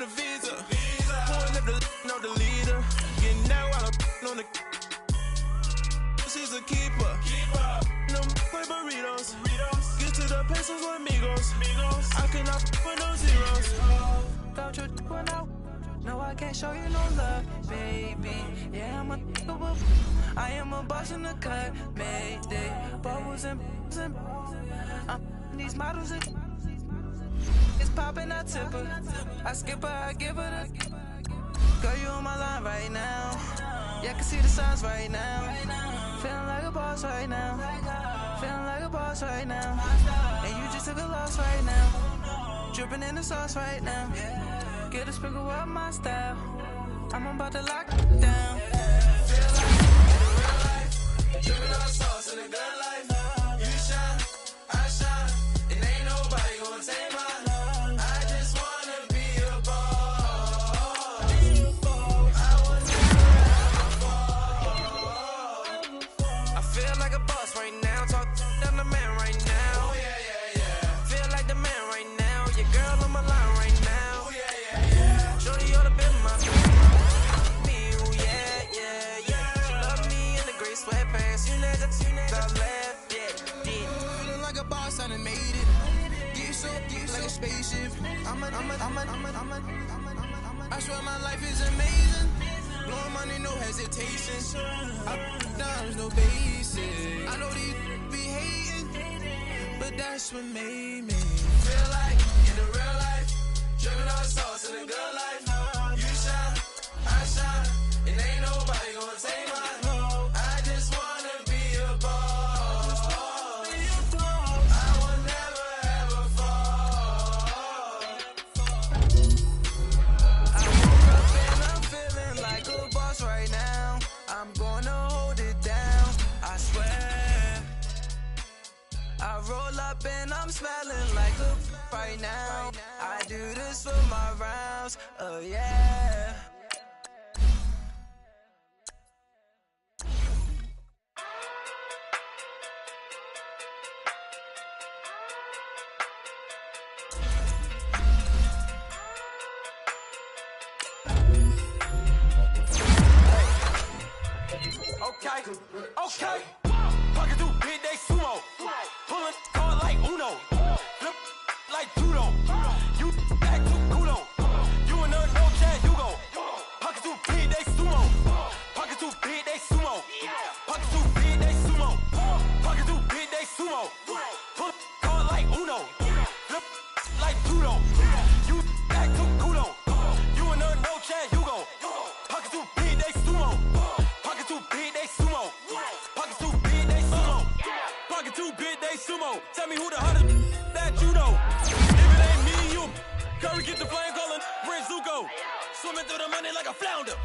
a visa. Pulling up the leader. Getting out while I'm on the. She's a keeper. No play burritos. Get to the pesos with amigos. I cannot with no zeros. Don't you run out? No, I can't show you no love, baby. Yeah, I am a boss in the cut, Mayday. Bubbles and these models are it's popping, I tip her. I skip her, I give her the. Girl, you on my line right now. Yeah, I can see the signs right now. Feeling like a boss right now. Feeling like a boss right now. And you just took a loss right now. Dripping in the sauce right now. Get a sprinkle of my style. I'm about to lock it down. Feel like in the real life, dripping on sauce in the good life. You shine, I shine, and ain't nobody gonna take my love. I just wanna be a boss. I will never ever fall. I feel like a boss right now. Talk to the man right now. Oh yeah. Feel like the man right now. Your girl on my line right now. Shorty oughta been my me, ooh, yeah. She love me in the gray sweatpants. You never left, yeah. Feeling like a boss, I done made it. Get so like a spaceship. I swear my life is amazing. Blowing money, no hesitation. There's no basic. I know these be hating, but that's what made me feel like in the real life. Dripping on sauce in the good life. You shine, I shine, and ain't nobody gonna take my love. I just wanna be a boss. I will never ever fall. I woke up and I'm feeling like a boss right now. I'm gonna hold it down, I swear. I roll up and I'm smelling like a right now. I do this for my rounds, oh yeah. Okay. Pocket through big day sumo. Pulling card like Uno. Flip like judo. You act too kudo. You and her no chance, you go. Pocket through big day sumo. Pocket through big day sumo. Pocket through big day sumo. Pocket through big day sumo. Pull card like Uno. Flip like judo. You act too kudo. You and her no chance, you go. Pocket through big day sumo. Pocket through big day sumo. Pocket too big, they sumo. Pocket too big, they sumo. Tell me who the hottest that you know. If it ain't me, you. Curry get the flame calling, Brent Zuko. Swimming through the money like a flounder.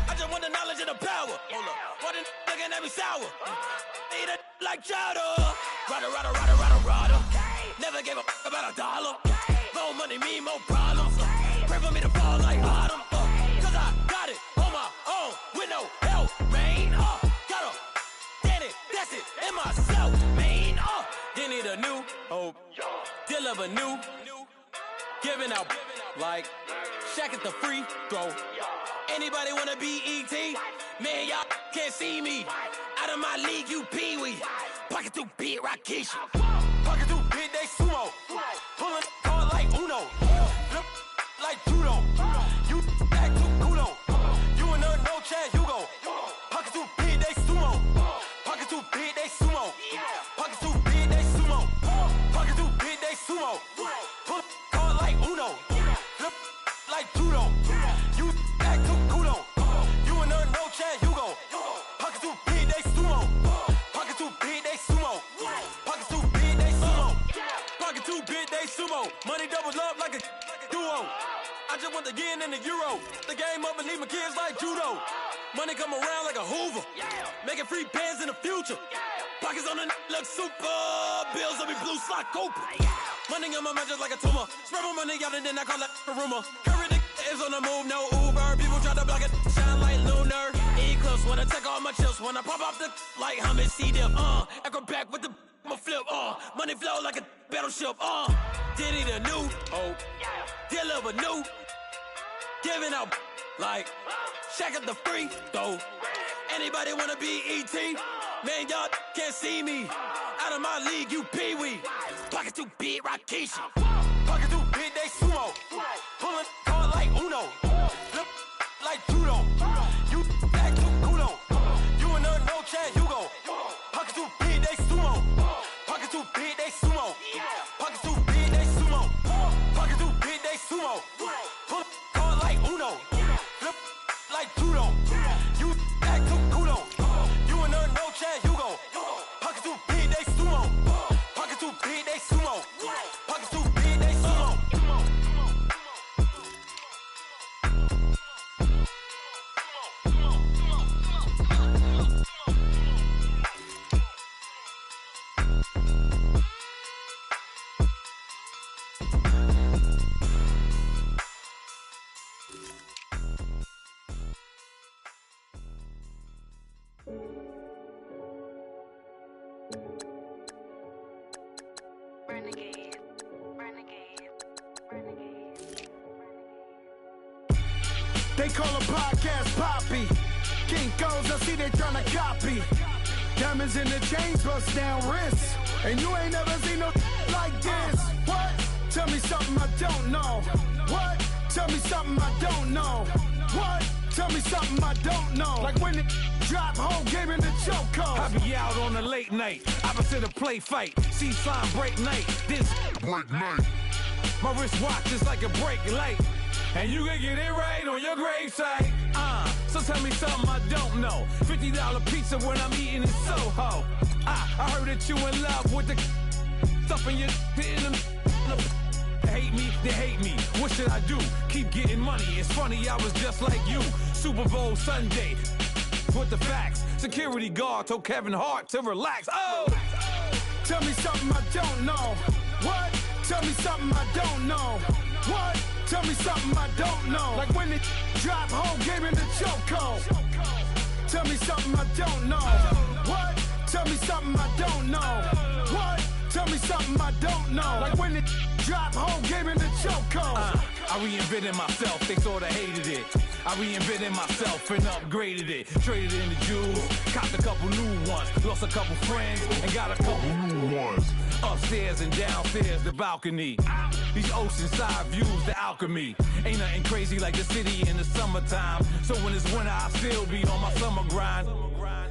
I just want the knowledge and the power. Why the looking at me sour? Eat it like chowder. Rada. Never gave a about $1. More money, me, more problems. Pray for me to fall like autumn. Cause I got it on my own with no help, man. Got that's it, and myself, man. They need a new hope, deal of a new, giving out like Shaq at the free throw. Anybody wanna be ET? Man, y'all can't see me. Out of my league, you pee-wee. Pocket too big, Rakishi. Pocket too big, they sumo. Pulling card like Uno. Flip like judo. You act too kudo. You and her no chance, you go. Pocket too big, they sumo. Pocket too big, they sumo. Pocket too big, they sumo. Pocket too big, they sumo. Pull card like Uno. Flip like judo. You act too kudo. You and her no chance, you go. Pocket too big, they sumo. Pocket too big, they sumo. Pocket too big, they sumo. Pocket too big, they sumo. Money doubles up like a duo. I just want the yen and the euro. The game up and leave my kids like judo. Money come around like a Hoover. Making free bands in the future. Pockets on the look super. Bills on me blue slot Cooper. Money in my mouth just like a tumor. Spread my money out and then I call that a rumor. Curry is on the move, no Uber. People try to block it, shine like lunar. Eclipse wanna take all my chips. Wanna pop off the like hummus C-dip. Acrobat with the flip. Money flow like a battleship. Diddy the new hope. Deal of a new. giving out like shack up the free throw. Anybody wanna be ET? Man, y'all can't see me. Out of my league, you pee-wee. Pocket too big, Rakishi. Pocket too big, they sumo. Pulling card like Uno. Flip like judo. You act too kudo. You and her no Chad Hugo. Pocket too big, they sumo. Pocket too big, they sumo. Pocket too big, they sumo. Pocket too big, they sumo. Pull card like Uno. Flip like judo. You act too kudo. You and her no Chad Hugo. Pocket too big, they sumo. Pocket too big, they sumo. Pocket too big, they sumo. Renegade, renegade, renegade. They call a podcast Poppy. Kinkos, I see they tryna copy. Diamonds in the chains, bust down wrists. And you ain't never seen no like this. What? Tell me something I don't know. What? Tell me something I don't know. What? Tell me something I don't know. Like when it drop, whole game in the chokehold. I be out on a late night, opposite a play fight. See sign break night, this break night. My wristwatch is like a brake light, and you can get it right on your gravesite. So tell me something I don't know. $50 pizza when I'm eating in Soho. I heard that you in love with the stuff in your in them. Hate me, they hate me. What should I do? Keep getting money. It's funny, I was just like you. Super Bowl Sunday. With the facts. Security guard told Kevin Hart to relax. Oh! Tell me something I don't know. What? Tell me something I don't know. What? Tell me something I don't know. Like when it drop, whole game in the chokehold. Tell me something I don't know. What? Tell me something I don't know. What? Tell me something I don't know. Like when it drop, whole game in the chokehold. I reinvented myself, they sorta hated it. I reinvented myself and upgraded it. Traded in the jewels, copped a couple new ones. Lost a couple friends and got a couple new ones. Upstairs and downstairs, the balcony. These oceanside views, the alchemy. Ain't nothing crazy like the city in the summertime. So when it's winter, I still be on my summer grind.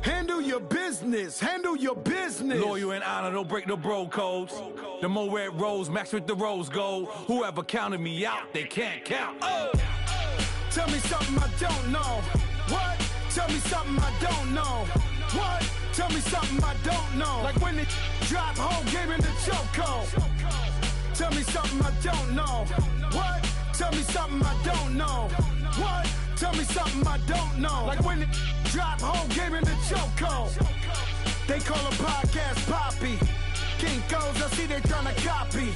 Handle your business, handle your business. Loyal and honor, don't break the bro codes. The more red rose, match with the rose gold. Whoever counted me out, they can't count. Oh! Tell me something I don't know. What? Tell me something I don't know. What? Tell me something I don't know. Like when it drop, whole game in the chokehold. Tell me something I don't know. What? Tell me something I don't know. What? Tell me something I don't know. Like when it drop, whole game in the chokehold. They call a podcast Poppy. Kinkos, I see they tryna copy.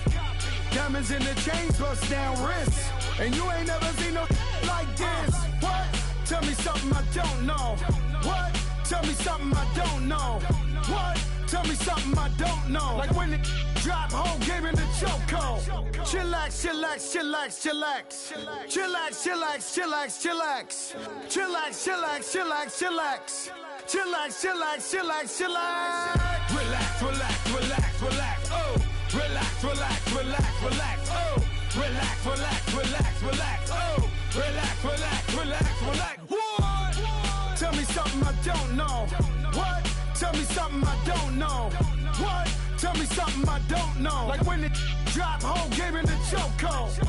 Diamonds in the chains, bust down wrists. And you ain't never seen no like this. What? Tell me something I don't know. What? Tell me something I don't know. What? Tell me something I don't know. Like when it drop, whole game in the chokehold. Chillax, chillax, chillax, chillax. Chillax, chillax, chillax, chillax. Chillax, chillax, chillax, chillax. Chillax, chillax, chillax, chillax. Relax, relax, relax, relax, oh! Relax, relax, relax, relax, oh! Relax, relax, relax, relax, oh! Relax, relax, relax, relax, what? Tell me something I don't know. What? Tell me something I don't know. What? Tell me something I don't know. Like when it drop, whole game in the chokehold.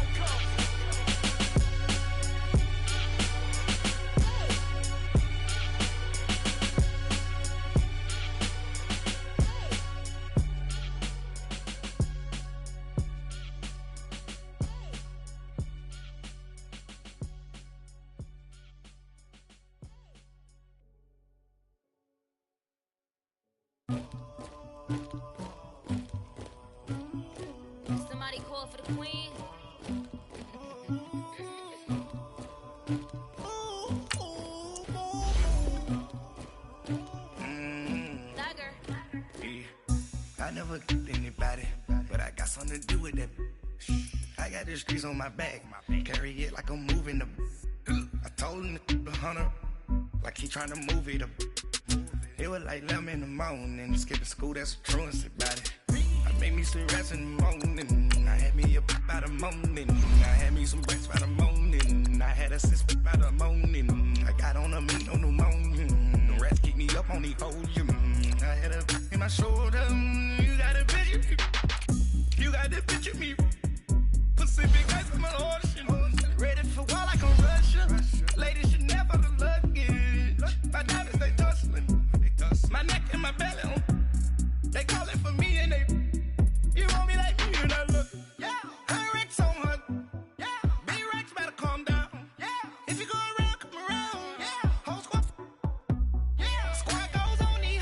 Somebody call for the queen. Dagger. I never killed anybody, but I got something to do with that. I got the streets on my back, carry it like I'm moving the. I told him to 100, like he trying to move it up. It was like 11 in the morning, skipping school, that's a truancy about it. I made me some rest in the morning, I had me up by the morning. I had me some breaks by the morning, I had a sister by the morning. I got on a meat on the morning, the rats keep me up on the podium. I had a in my shoulder, you got a picture me, you got to picture me. Pacific ice on my ocean, ready for war like a Russian. Ladies should never the luggage, my diamonds they tussling. My neck and my belly, they calling for me and they, you want me like me and I look, yeah. Her Rex on her, yeah. B-Rex better calm down, yeah. If you go around, come around, yeah. Whole squad, yeah. Squad goes on the,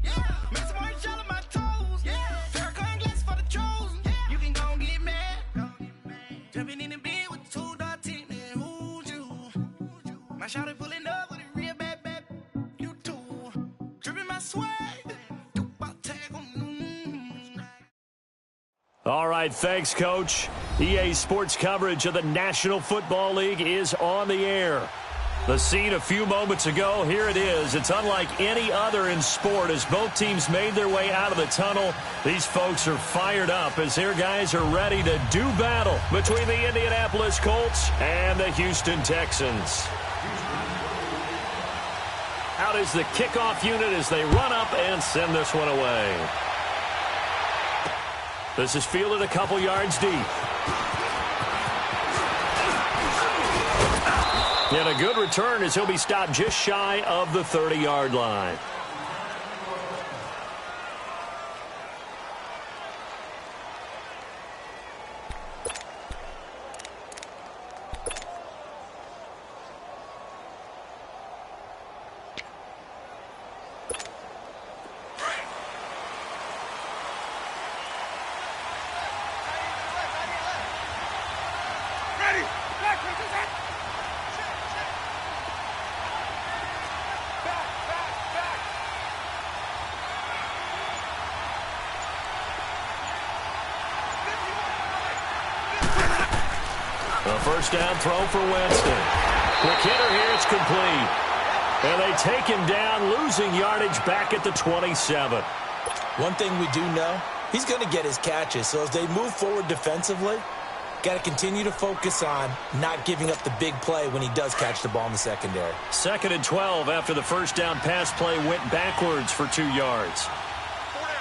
yeah. Make some orange gel on my toes, yeah. Farrakhan glass for the chosen, yeah. You can go and get mad, jumping in the bed with 2 dark teeth, and who's you? My shawty pulling up with a real bad, you too. Dripping my swag. All right, thanks, Coach. EA Sports coverage of the National Football League is on the air. The scene a few moments ago, here it is. It's unlike any other in sport as both teams made their way out of the tunnel. These folks are fired up as their guys are ready to do battle between the Indianapolis Colts and the Houston Texans. Out is the kickoff unit as they run up and send this one away. This is fielded a couple yards deep. And a good return as he'll be stopped just shy of the 30-yard line. First down throw for Winston. Quick hitter here, it's complete. And they take him down, losing yardage back at the 27. One thing we do know, he's going to get his catches. So as they move forward defensively, got to continue to focus on not giving up the big play when he does catch the ball in the secondary. 2nd and 12 after the first down pass play went backwards for 2 yards. 4 down.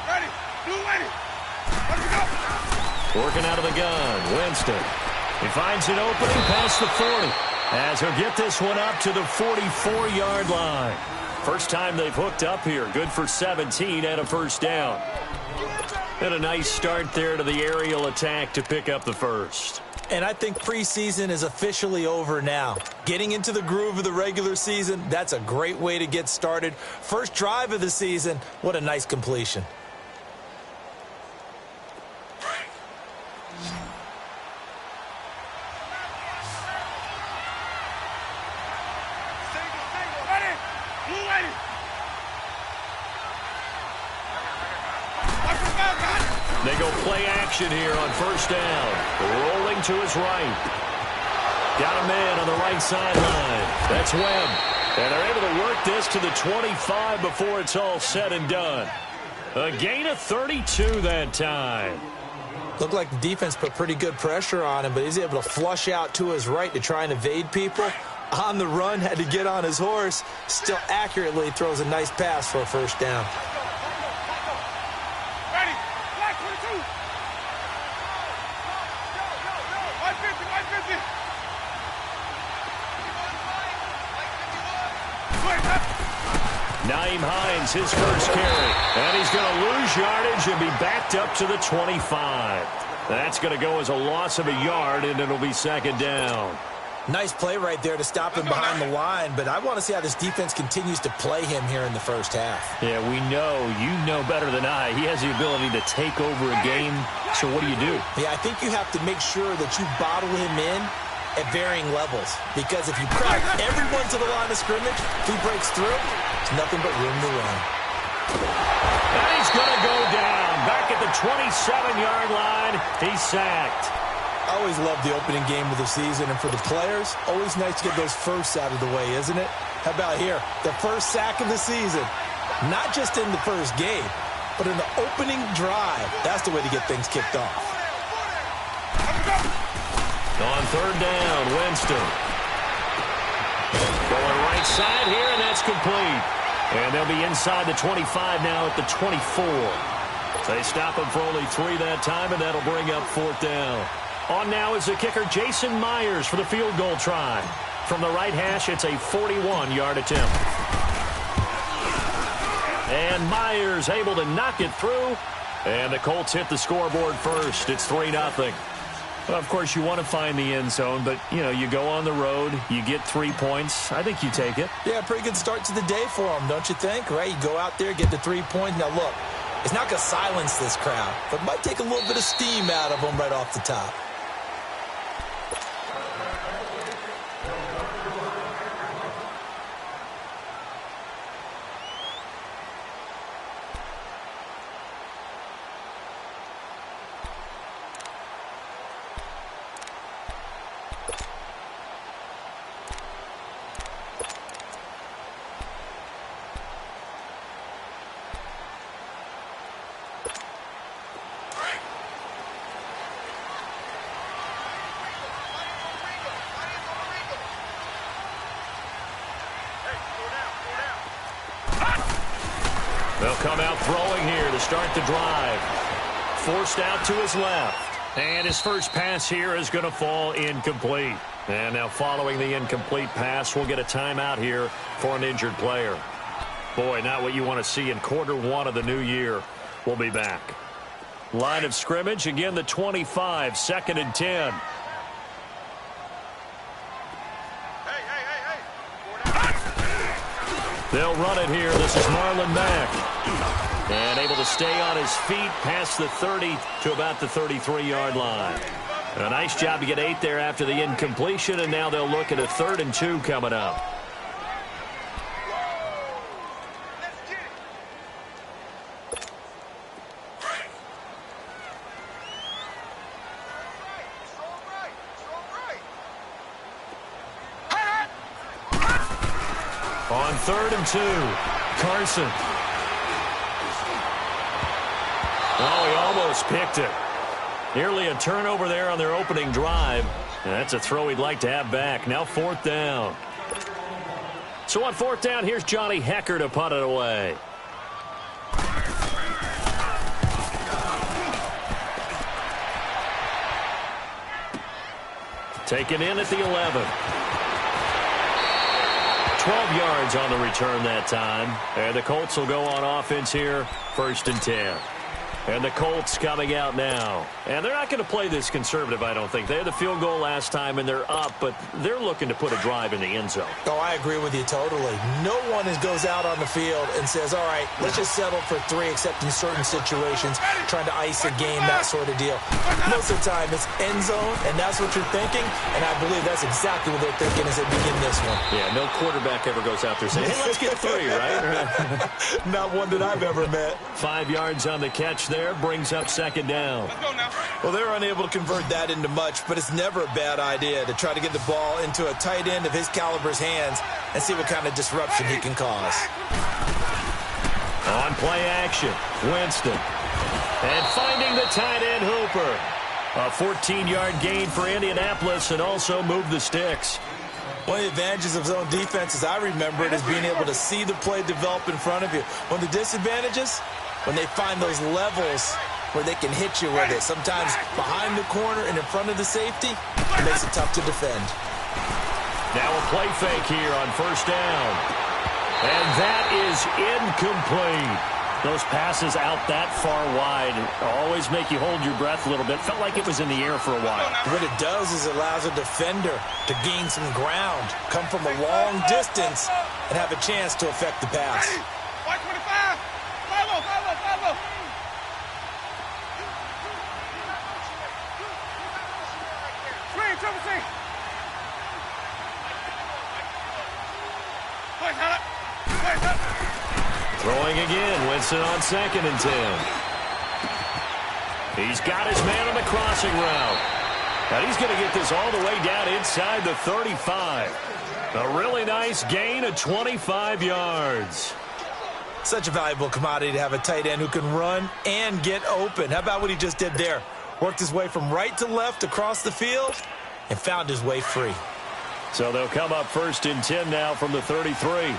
Ready. Blue ready. Let's go. Working out of the gun, Winston. He finds an opening past the 40 as he'll get this one up to the 44-yard line. First time they've hooked up here. Good for 17 and a first down. And a nice start there to the aerial attack to pick up the first. And I think preseason is officially over now. Getting into the groove of the regular season, that's a great way to get started. First drive of the season, what a nice completion. They go play action here on first down. Rolling to his right. Got a man on the right sideline. That's Webb. And they're able to work this to the 25 before it's all said and done. A gain of 32 that time. Looked like the defense put pretty good pressure on him, but he's able to flush out to his right to try and evade people. On the run, had to get on his horse. Still accurately throws a nice pass for a first down. Ready. Black 22. 150. 150. Naeem Hines, his first carry. And he's going to lose yardage and be backed up to the 25. That's going to go as a loss of a yard, and it'll be 2nd down. Nice play right there to stop him behind the line, but I want to see how this defense continues to play him here in the first half. Yeah, we know. You know better than I. He has the ability to take over a game, so what do you do? Yeah, I think you have to make sure that you bottle him in at varying levels, because if you crack everyone to the line of scrimmage, if he breaks through, there's nothing but room to run. And he's going to go down. Back at the 27-yard line, he's sacked. I always love the opening game of the season, and for the players, always nice to get those firsts out of the way, isn't it? How about here? The first sack of the season. Not just in the first game, but in the opening drive. That's the way to get things kicked off. On third down, Winston. Going right side here, and that's complete. And they'll be inside the 25 now at the 24. They stop him for only 3 that time, and that'll bring up fourth down. On now is the kicker, Jason Myers, for the field goal try. From the right hash, it's a 41-yard attempt. And Myers able to knock it through. And the Colts hit the scoreboard first. It's 3-0. Well, of course, you want to find the end zone, but, you know, you go on the road, you get 3 points. I think you take it. Yeah, pretty good start to the day for them, don't you think? Right? You go out there, get the 3 points. Now, look, it's not going to silence this crowd, but it might take a little bit of steam out of them right off the top. They'll come out throwing here to start the drive. Forced out to his left. And his first pass here is going to fall incomplete. And now following the incomplete pass, we'll get a timeout here for an injured player. Boy, not what you want to see in quarter one of the new year. We'll be back. Line of scrimmage, again the 25, 2nd and 10. They'll run it here. This is Marlon Mack. And able to stay on his feet past the 30 to about the 33-yard line. A nice job to get 8 there after the incompletion, and now they'll look at a 3rd and 2 coming up. On 3rd and 2, Carson. Oh, he almost picked it. Nearly a turnover there on their opening drive. And that's a throw he'd like to have back. Now 4th down. So on 4th down, here's Johnny Hecker to punt it away. Taken in at the 11. 12 yards on the return that time. And the Colts will go on offense here, 1st and 10. And the Colts coming out now. And they're not going to play this conservative, I don't think. They had the field goal last time, and they're up, but they're looking to put a drive in the end zone. Oh, I agree with you totally. No one goes out on the field and says, all right, let's just settle for 3, except in certain situations, trying to ice a game, that sort of deal. Most of the time, it's end zone, and that's what you're thinking, and I believe that's exactly what they're thinking as they begin this one. Yeah, no quarterback ever goes out there saying, hey, let's get 3, right? Not one that I've ever met. 5 yards on the catch there, brings up 2nd down. Let's go now. Well, they're unable to convert that into much, but it's never a bad idea to try to get the ball into a tight end of his caliber's hands and see what kind of disruption he can cause. On play action, Winston. And finding the tight end Hooper. A 14-yard gain for Indianapolis and also move the sticks. One of the advantages of zone defense, as I remember it, is being able to see the play develop in front of you. One of the disadvantages, when they find those levels where they can hit you with it. Sometimes behind the corner and in front of the safety, it makes it tough to defend. Now a play fake here on 1st down. And that is incomplete. Those passes out that far wide always make you hold your breath a little bit. Felt like it was in the air for a while. What it does is it allows a defender to gain some ground, come from a long distance, and have a chance to affect the pass. White 25. 5-0. Swing, triple C. Place up. Throwing again, Winston on 2nd and 10. He's got his man on the crossing route. And he's going to get this all the way down inside the 35. A really nice gain of 25 yards. Such a valuable commodity to have a tight end who can run and get open. How about what he just did there? Worked his way from right to left across the field and found his way free. So they'll come up 1st and 10 now from the 33. Hey,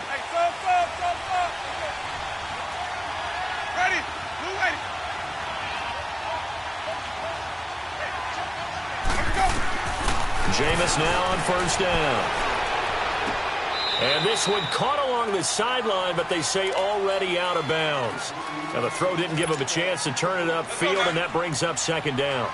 stop. Ready? Blue ready. Jameis now on 1st down. And this one caught along the sideline, but they say already out of bounds. Now the throw didn't give him a chance to turn it upfield, and that brings up 2nd down.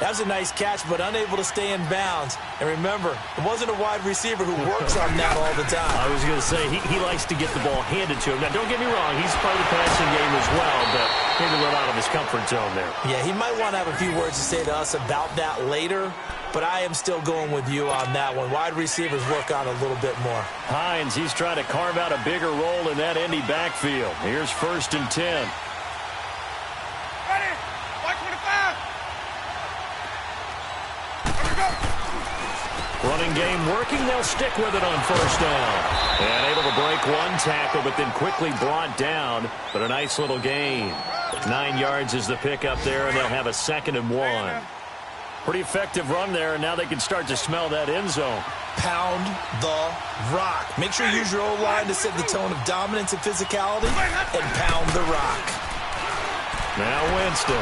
That was a nice catch, but unable to stay in bounds. And remember, it wasn't a wide receiver who works on that all the time. I was going to say, he likes to get the ball handed to him. Now, don't get me wrong, he's part of the passing game as well, but maybe a little out of his comfort zone there. Yeah, he might want to have a few words to say to us about that later, but I am still going with you on that one. Wide receivers work on a little bit more. Hines, he's trying to carve out a bigger role in that Indy backfield. Here's 1st and 10. Ready? White 25. Running game working. They'll stick with it on 1st down. And able to break one tackle, but then quickly brought down. But a nice little gain. 9 yards is the pickup there, and they'll have a 2nd and 1. Pretty effective run there, and now they can start to smell that end zone. Pound the rock. Make sure you use your O-line to set the tone of dominance and physicality, and pound the rock. Now Winston.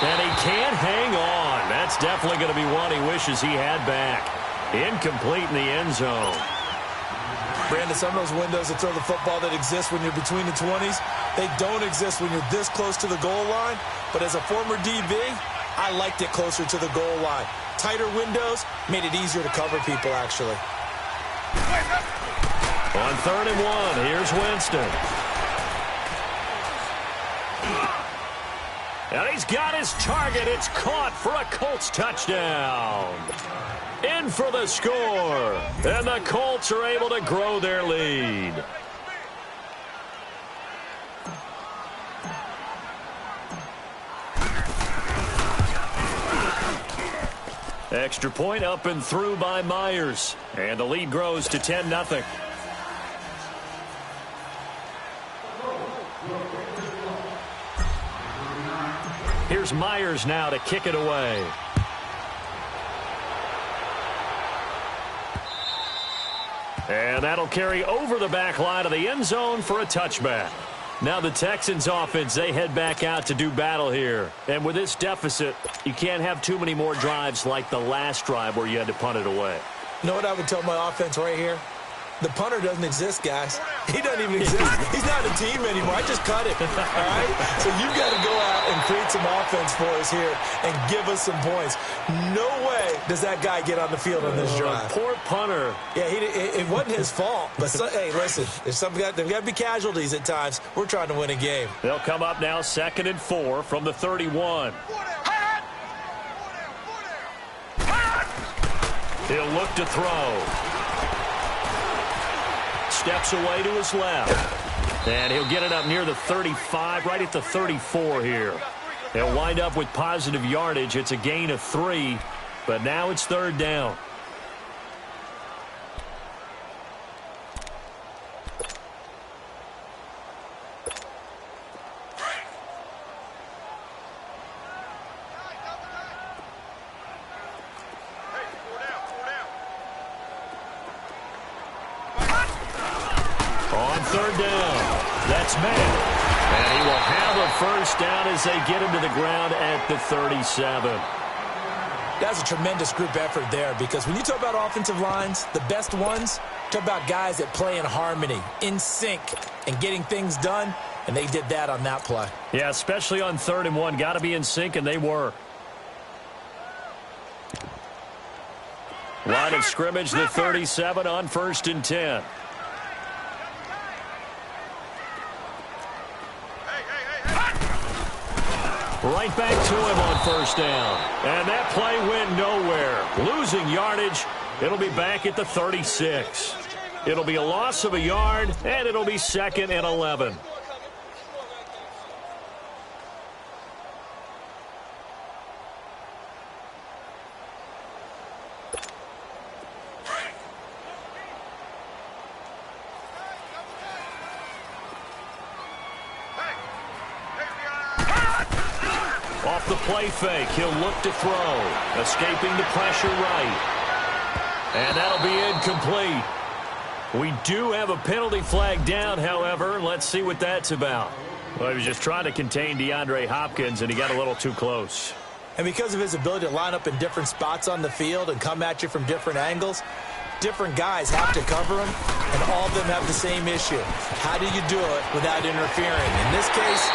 And he can't hang on. That's definitely going to be one he wishes he had back. Incomplete in the end zone. Brandon, some of those windows that throw the football that exist when you're between the 20s, they don't exist when you're this close to the goal line. But as a former DB, I liked it closer to the goal line. Tighter windows made it easier to cover people, actually. On 3rd and 1, here's Winston. And he's got his target. It's caught for a Colts touchdown. In for the score. And the Colts are able to grow their lead. Extra point up and through by Myers. And the lead grows to 10-0. Here's Myers now to kick it away. And that'll carry over the back line of the end zone for a touchback. Now the Texans offense, they head back out to do battle here. And with this deficit, you can't have too many more drives like the last drive where you had to punt it away. You know what I would tell my offense right here? The punter doesn't exist, guys. He doesn't even exist. He's not a team anymore. I just cut it, all right? So you've got to go out and create some offense for us here and give us some points. No way does that guy get on the field on this drive. Poor punter. Yeah, it wasn't his fault. But, hey, listen, there's got to be casualties at times. We're trying to win a game. They'll come up now 2nd and 4 from the 31. He'll look to throw. Steps away to his left. And he'll get it up near the 35, right at the 34 here. They'll wind up with positive yardage. It's a gain of 3, but now it's 3rd down. On 3rd down, that's Matt. And he will have a 1st down as they get him to the ground at the 37. That's a tremendous group effort there, because when you talk about offensive lines, the best ones, talk about guys that play in harmony, in sync, and getting things done, and they did that on that play. Yeah, especially on 3rd and 1. Got to be in sync, and they were. Line of scrimmage, the 37 on 1st and 10. Right back to him on 1st down. And that play went nowhere. Losing yardage. It'll be back at the 36. It'll be a loss of a yard, and it'll be 2nd and 11. Off the play fake, he'll look to throw. Escaping the pressure right. And that'll be incomplete. We do have a penalty flag down, however. Let's see what that's about. Well, he was just trying to contain DeAndre Hopkins, and he got a little too close. And because of his ability to line up in different spots on the field and come at you from different angles, different guys have to cover him, and all of them have the same issue. How do you do it without interfering? In this case,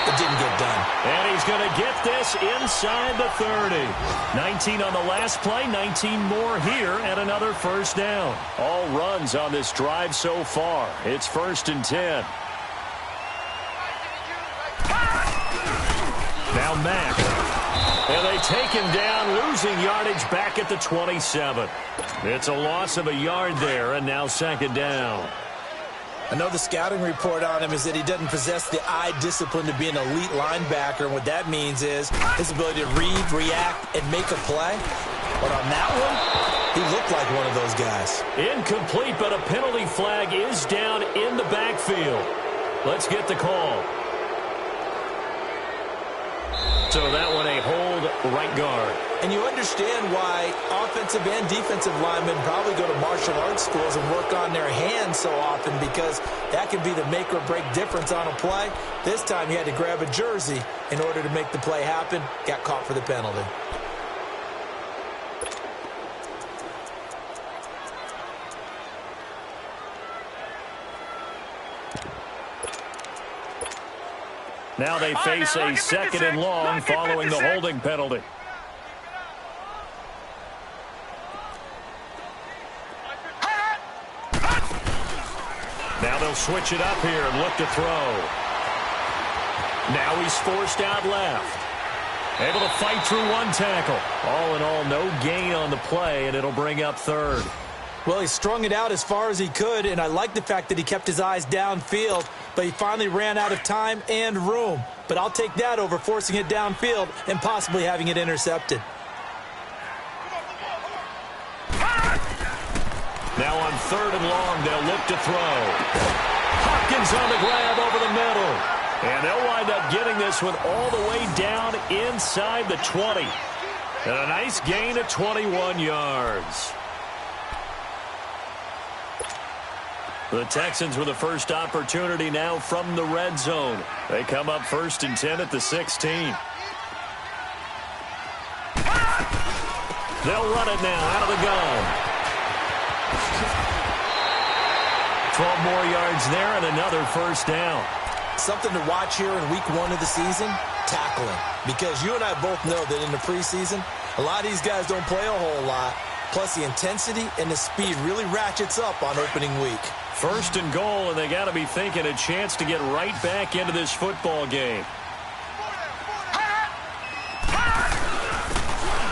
it didn't get done. And he's going to get this inside the 30. 19 on the last play, 19 more here, and another first down. All runs on this drive so far. It's 1st and 10. Now Mack. And they take him down, losing yardage back at the 27. It's a loss of a yard there, and now 2nd down. I know the scouting report on him is that he doesn't possess the eye discipline to be an elite linebacker. And what that means is his ability to read, react, and make a play. But on that one, he looked like one of those guys. Incomplete, but a penalty flag is down in the backfield. Let's get the call. So that one a hold right guard. And you understand why offensive and defensive linemen probably go to martial arts schools and work on their hands so often, because that can be the make or break difference on a play. This time he had to grab a jersey in order to make the play happen. Got caught for the penalty. Now they face a 2nd and long following the holding penalty. Now they'll switch it up here and look to throw. Now he's forced out left. Able to fight through one tackle. All in all, no gain on the play, and it'll bring up 3rd. Well, he strung it out as far as he could, and I like the fact that he kept his eyes downfield, but he finally ran out of time and room. But I'll take that over forcing it downfield and possibly having it intercepted. Now on 3rd and long, they'll look to throw. Hopkins on the grab over the middle. And they'll wind up getting this one all the way down inside the 20. And a nice gain of 21 yards. The Texans with the first opportunity now from the red zone. They come up 1st and 10 at the 16. They'll run it now out of the gun. 12 more yards there and another first down. Something to watch here in week 1 of the season, tackling. Because you and I both know that in the preseason, a lot of these guys don't play a whole lot. Plus the intensity and the speed really ratchets up on opening week. 1st and goal, and they got to be thinking a chance to get right back into this football game.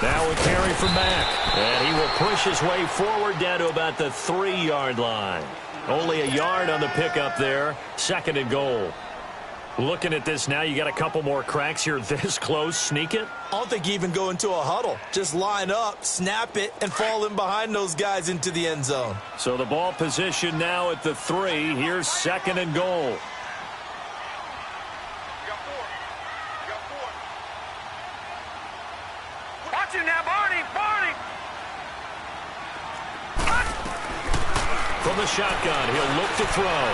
Now a carry from Mack, and he will push his way forward down to about the 3-yard line. Only a yard on the pickup there. 2nd and goal. Looking at this now, you got a couple more cracks here this close. Sneak it? I don't think you even go into a huddle. Just line up, snap it, and fall in behind those guys into the end zone. So the ball position now at the 3. Here's 2nd and goal. Watch him now, Barney! Barney! From the shotgun, he'll look to throw.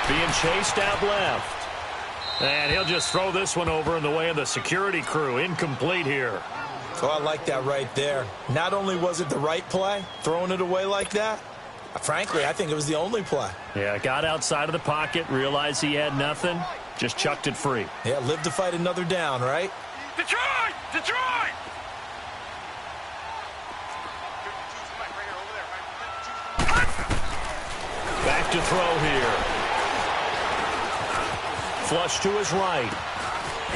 Being chased out left. And he'll just throw this one over in the way of the security crew. Incomplete here. Oh, I like that right there. Not only was it the right play, throwing it away like that, frankly, I think it was the only play. Yeah, got outside of the pocket, realized he had nothing, just chucked it free. Yeah, live to fight another down, right? Detroit! Detroit! Back to throw here. Flush to his right.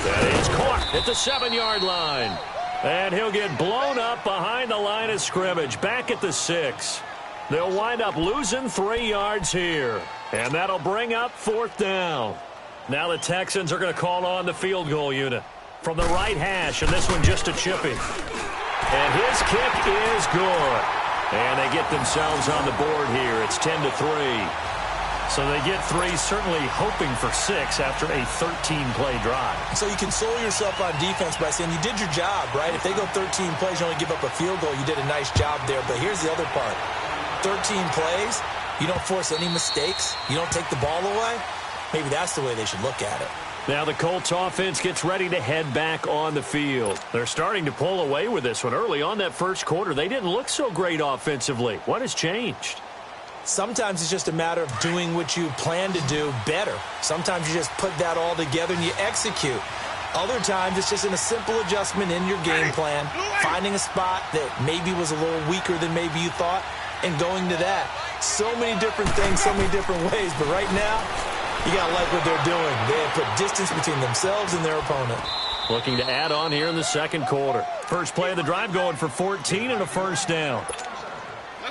And he's caught at the 7-yard line. And he'll get blown up behind the line of scrimmage. Back at the 6. They'll wind up losing 3 yards here. And that'll bring up 4th down. Now the Texans are going to call on the field goal unit. From the right hash, and this one just a chippy. And his kick is good. And they get themselves on the board here. It's 10-3. So they get 3, certainly hoping for 6 after a 13-play drive. So you console yourself on defense by saying you did your job, right? If they go 13 plays, you only give up a field goal, you did a nice job there. But here's the other part. 13 plays, you don't force any mistakes, you don't take the ball away. Maybe that's the way they should look at it. Now the Colts offense gets ready to head back on the field. They're starting to pull away with this one. Early on that first quarter, they didn't look so great offensively. What has changed? Sometimes it's just a matter of doing what you plan to do better. Sometimes you just put that all together and you execute. Other times it's just in a simple adjustment in your game plan, finding a spot that maybe was a little weaker than maybe you thought, and going to that. So many different things, so many different ways, but right now, you got to like what they're doing. They have put distance between themselves and their opponent. Looking to add on here in the second quarter. First play of the drive going for 14 and a first down.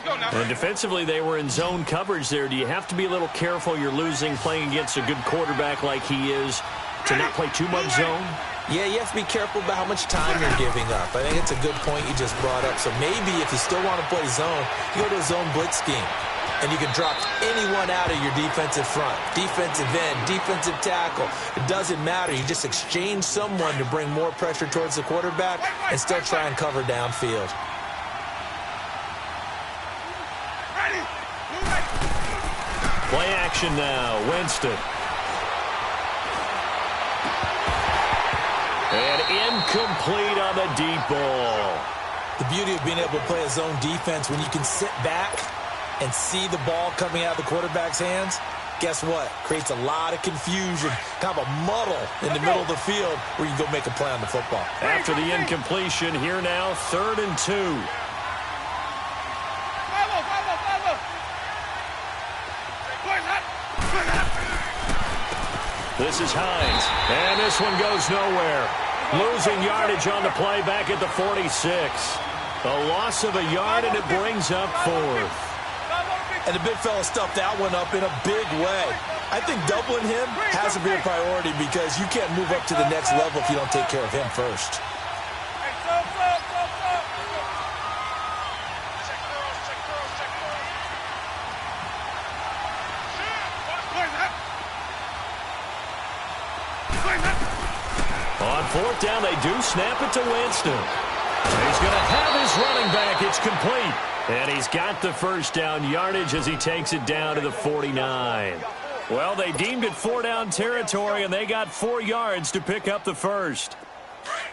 And defensively, they were in zone coverage there. Do you have to be a little careful you're losing playing against a good quarterback like he is to not play too much zone? Yeah, you have to be careful about how much time you're giving up. I think it's a good point you just brought up. So maybe if you still want to play zone, you go to a zone blitz scheme. And you can drop anyone out of your defensive front, defensive end, defensive tackle. It doesn't matter. You just exchange someone to bring more pressure towards the quarterback and still try and cover downfield. Play action now. Winston. And incomplete on the deep ball. The beauty of being able to play a zone defense when you can sit back and see the ball coming out of the quarterback's hands, guess what? Creates a lot of confusion, kind of a muddle in the middle of the field where you go make a play on the football. After the incompletion, here now, 3rd and 2. This is Hines, and this one goes nowhere. Losing yardage on the play back at the 46. A loss of a yard, and it brings up 4th. And the big fella stuffed that one up in a big way. I think doubling him has to be a priority because you can't move up to the next level if you don't take care of him first. On 4th down, they do snap it to Winston. He's going to have his running back. It's complete. And he's got the first down yardage as he takes it down to the 49. Well, they deemed it 4-down territory, and they got 4 yards to pick up the first.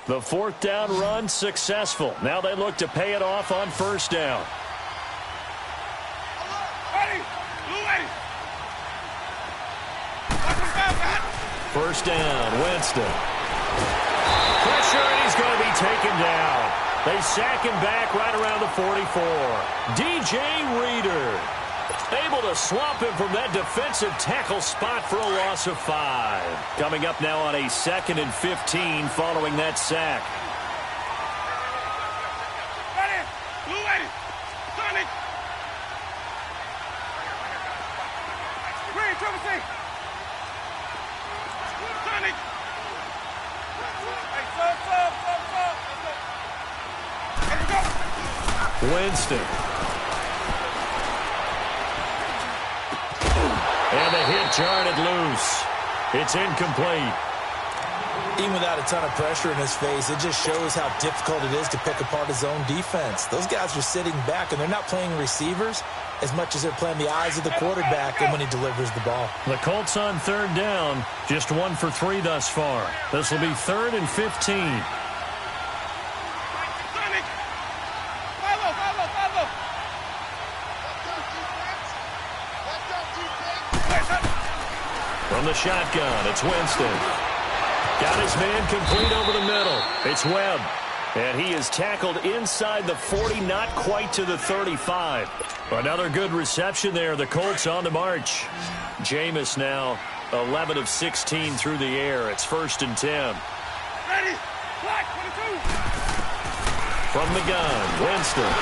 The 4th down run successful. Now they look to pay it off on 1st down. First down, Winston. Pressure, and he's going to be taken down. They sack him back right around the 44. DJ Reader able to swamp him from that defensive tackle spot for a loss of 5. Coming up now on a 2nd and 15 following that sack. Winston. And the hit jarred it loose. It's incomplete. Even without a ton of pressure in his face, it just shows how difficult it is to pick apart his own defense. Those guys are sitting back, and they're not playing receivers as much as they're playing the eyes of the quarterback and when he delivers the ball. The Colts on 3rd down, just 1 for 3 thus far. This will be 3rd and 15. From the shotgun, it's Winston. Got his man complete over the middle. It's Webb. And he is tackled inside the 40, not quite to the 35. Another good reception there. The Colts on the march. Jameis now 11 of 16 through the air. It's 1st and 10. Ready. Black 22. From the gun, Winston.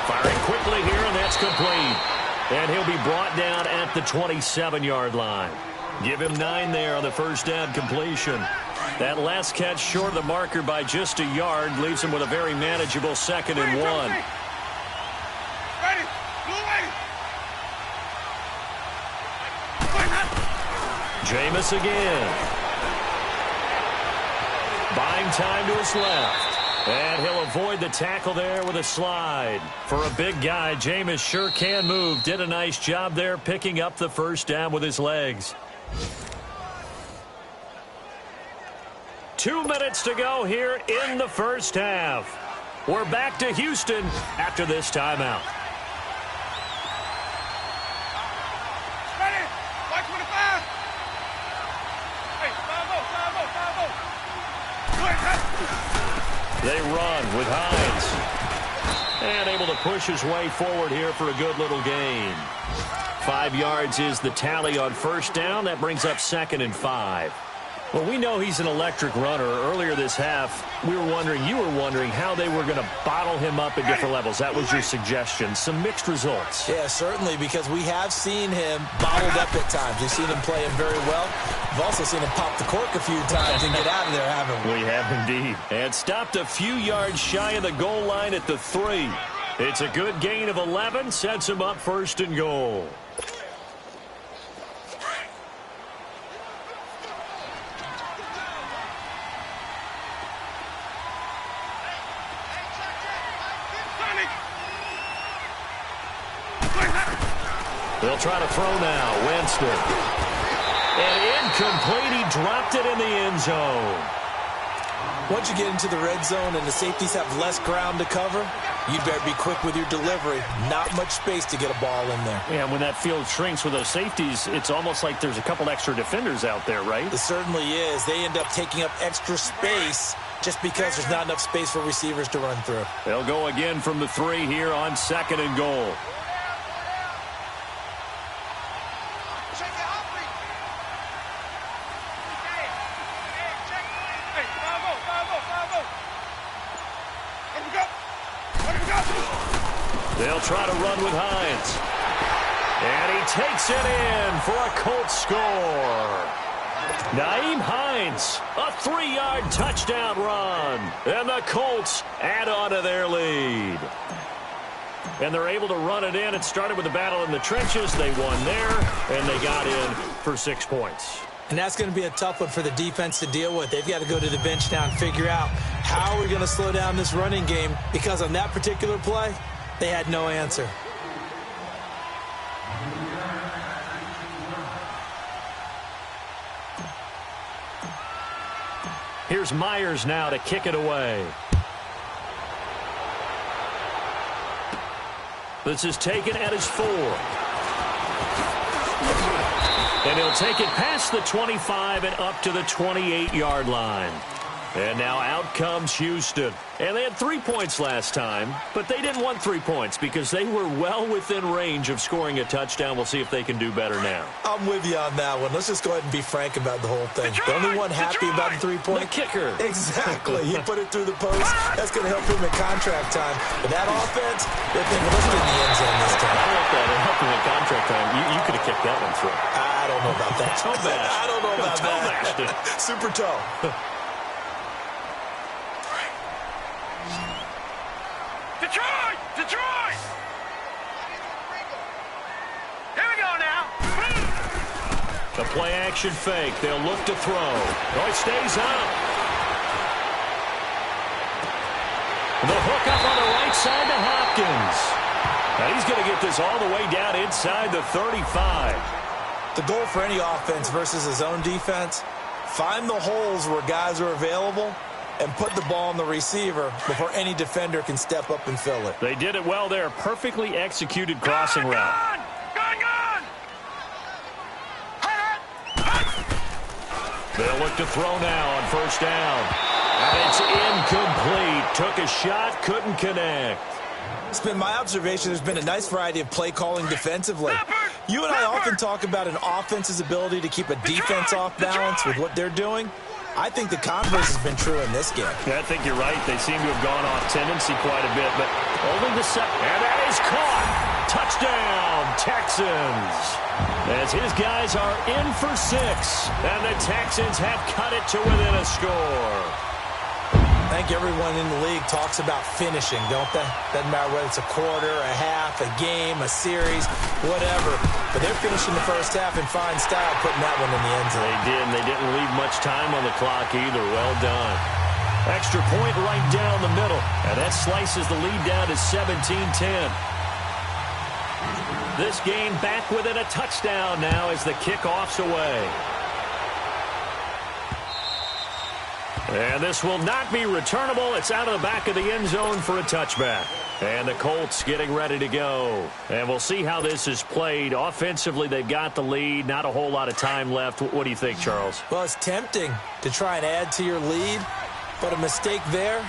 Firing quickly here, and that's complete. And he'll be brought down at the 27-yard line. Give him 9 there on the first down completion. That last catch short of the marker by just a yard leaves him with a very manageable 2nd and 1. Ready. Blue ready. Jameis again. Buying time to his left. And he'll avoid the tackle there with a slide. For a big guy, Jameis sure can move. Did a nice job there picking up the first down with his legs. 2 minutes to go here in the first half. We're back to Houston after this timeout. Ready? White 25. Hey, 5-0. They run with Hines. And able to push his way forward here for a good little gain. 5 yards is the tally on first down. That brings up 2nd and 5. Well, we know he's an electric runner. Earlier this half, you were wondering how they were going to bottle him up at different levels. That was your suggestion. Some mixed results. Yeah, certainly, because we have seen him bottled up at times. We've seen him play him very well. We've also seen him pop the cork a few times and get out of there, haven't we? We have indeed. And stopped a few yards shy of the goal line at the 3. It's a good gain of 11. Sets him up 1st and goal. They'll try to throw now. Winston. And incomplete. He dropped it in the end zone. Once you get into the red zone and the safeties have less ground to cover, you better be quick with your delivery. Not much space to get a ball in there. Yeah, when that field shrinks with those safeties, it's almost like there's a couple extra defenders out there, right? It certainly is. They end up taking up extra space just because there's not enough space for receivers to run through. They'll go again from the 3 here on 2nd and goal. They'll try to run with Hines. And he takes it in for a Colts score. Nyheim Hines, a 3-yard touchdown run. And the Colts add on to their lead. And they're able to run it in. It started with a battle in the trenches. They won there, and they got in for 6 points. And that's going to be a tough one for the defense to deal with. They've got to go to the bench now and figure out how are we going to slow down this running game, because on that particular play, they had no answer. Here's Myers now to kick it away. This is taken at his 4. And he'll take it past the 25 and up to the 28-yard line. And now out comes Houston. And they had 3 points last time, but they didn't want 3 points because they were well within range of scoring a touchdown. We'll see if they can do better now. I'm with you on that one. Let's just go ahead and be frank about the whole thing. The only one happy about the 3-point. The kicker. Exactly. He put it through the post. That's going to help him in contract time. But that offense, they're thinking, let's get in the end zone this time. I don't know if that helped him in contract time. You could have kicked that one through. I don't know about that. Toe bash. I don't know about that. Super toe. Detroit! Here we go now. The play action fake. They'll look to throw. Oh, it stays up. The hook up on the right side to Hopkins. Now he's going to get this all the way down inside the 35. The goal for any offense versus his own defense, find the holes where guys are available and put the ball on the receiver before any defender can step up and fill it. They did it well there. Perfectly executed crossing route. Gone! They'll look to throw now on first down. And it's incomplete. Took a shot, couldn't connect. It's been my observation there's been a nice variety of play calling defensively. You and I often talk about an offense's ability to keep a defense off balance with what they're doing. I think the converse has been true in this game. Yeah, I think you're right. They seem to have gone off tendency quite a bit, but only the second. And that is caught. Touchdown, Texans. As his guys are in for 6, and the Texans have cut it to within a score. I think everyone in the league talks about finishing, don't they? Doesn't matter whether it's a quarter, a half, a game, a series, whatever. But they're finishing the first half in fine style, putting that one in the end zone. They did, and they didn't leave much time on the clock either. Well done. Extra point right down the middle, and that slices the lead down to 17-10. This game back within a touchdown now as the kickoff's away. And this will not be returnable. It's out of the back of the end zone for a touchback. And the Colts getting ready to go. And we'll see how this is played. Offensively, they've got the lead. Not a whole lot of time left. What do you think, Charles? Well, it's tempting to try and add to your lead, but a mistake there,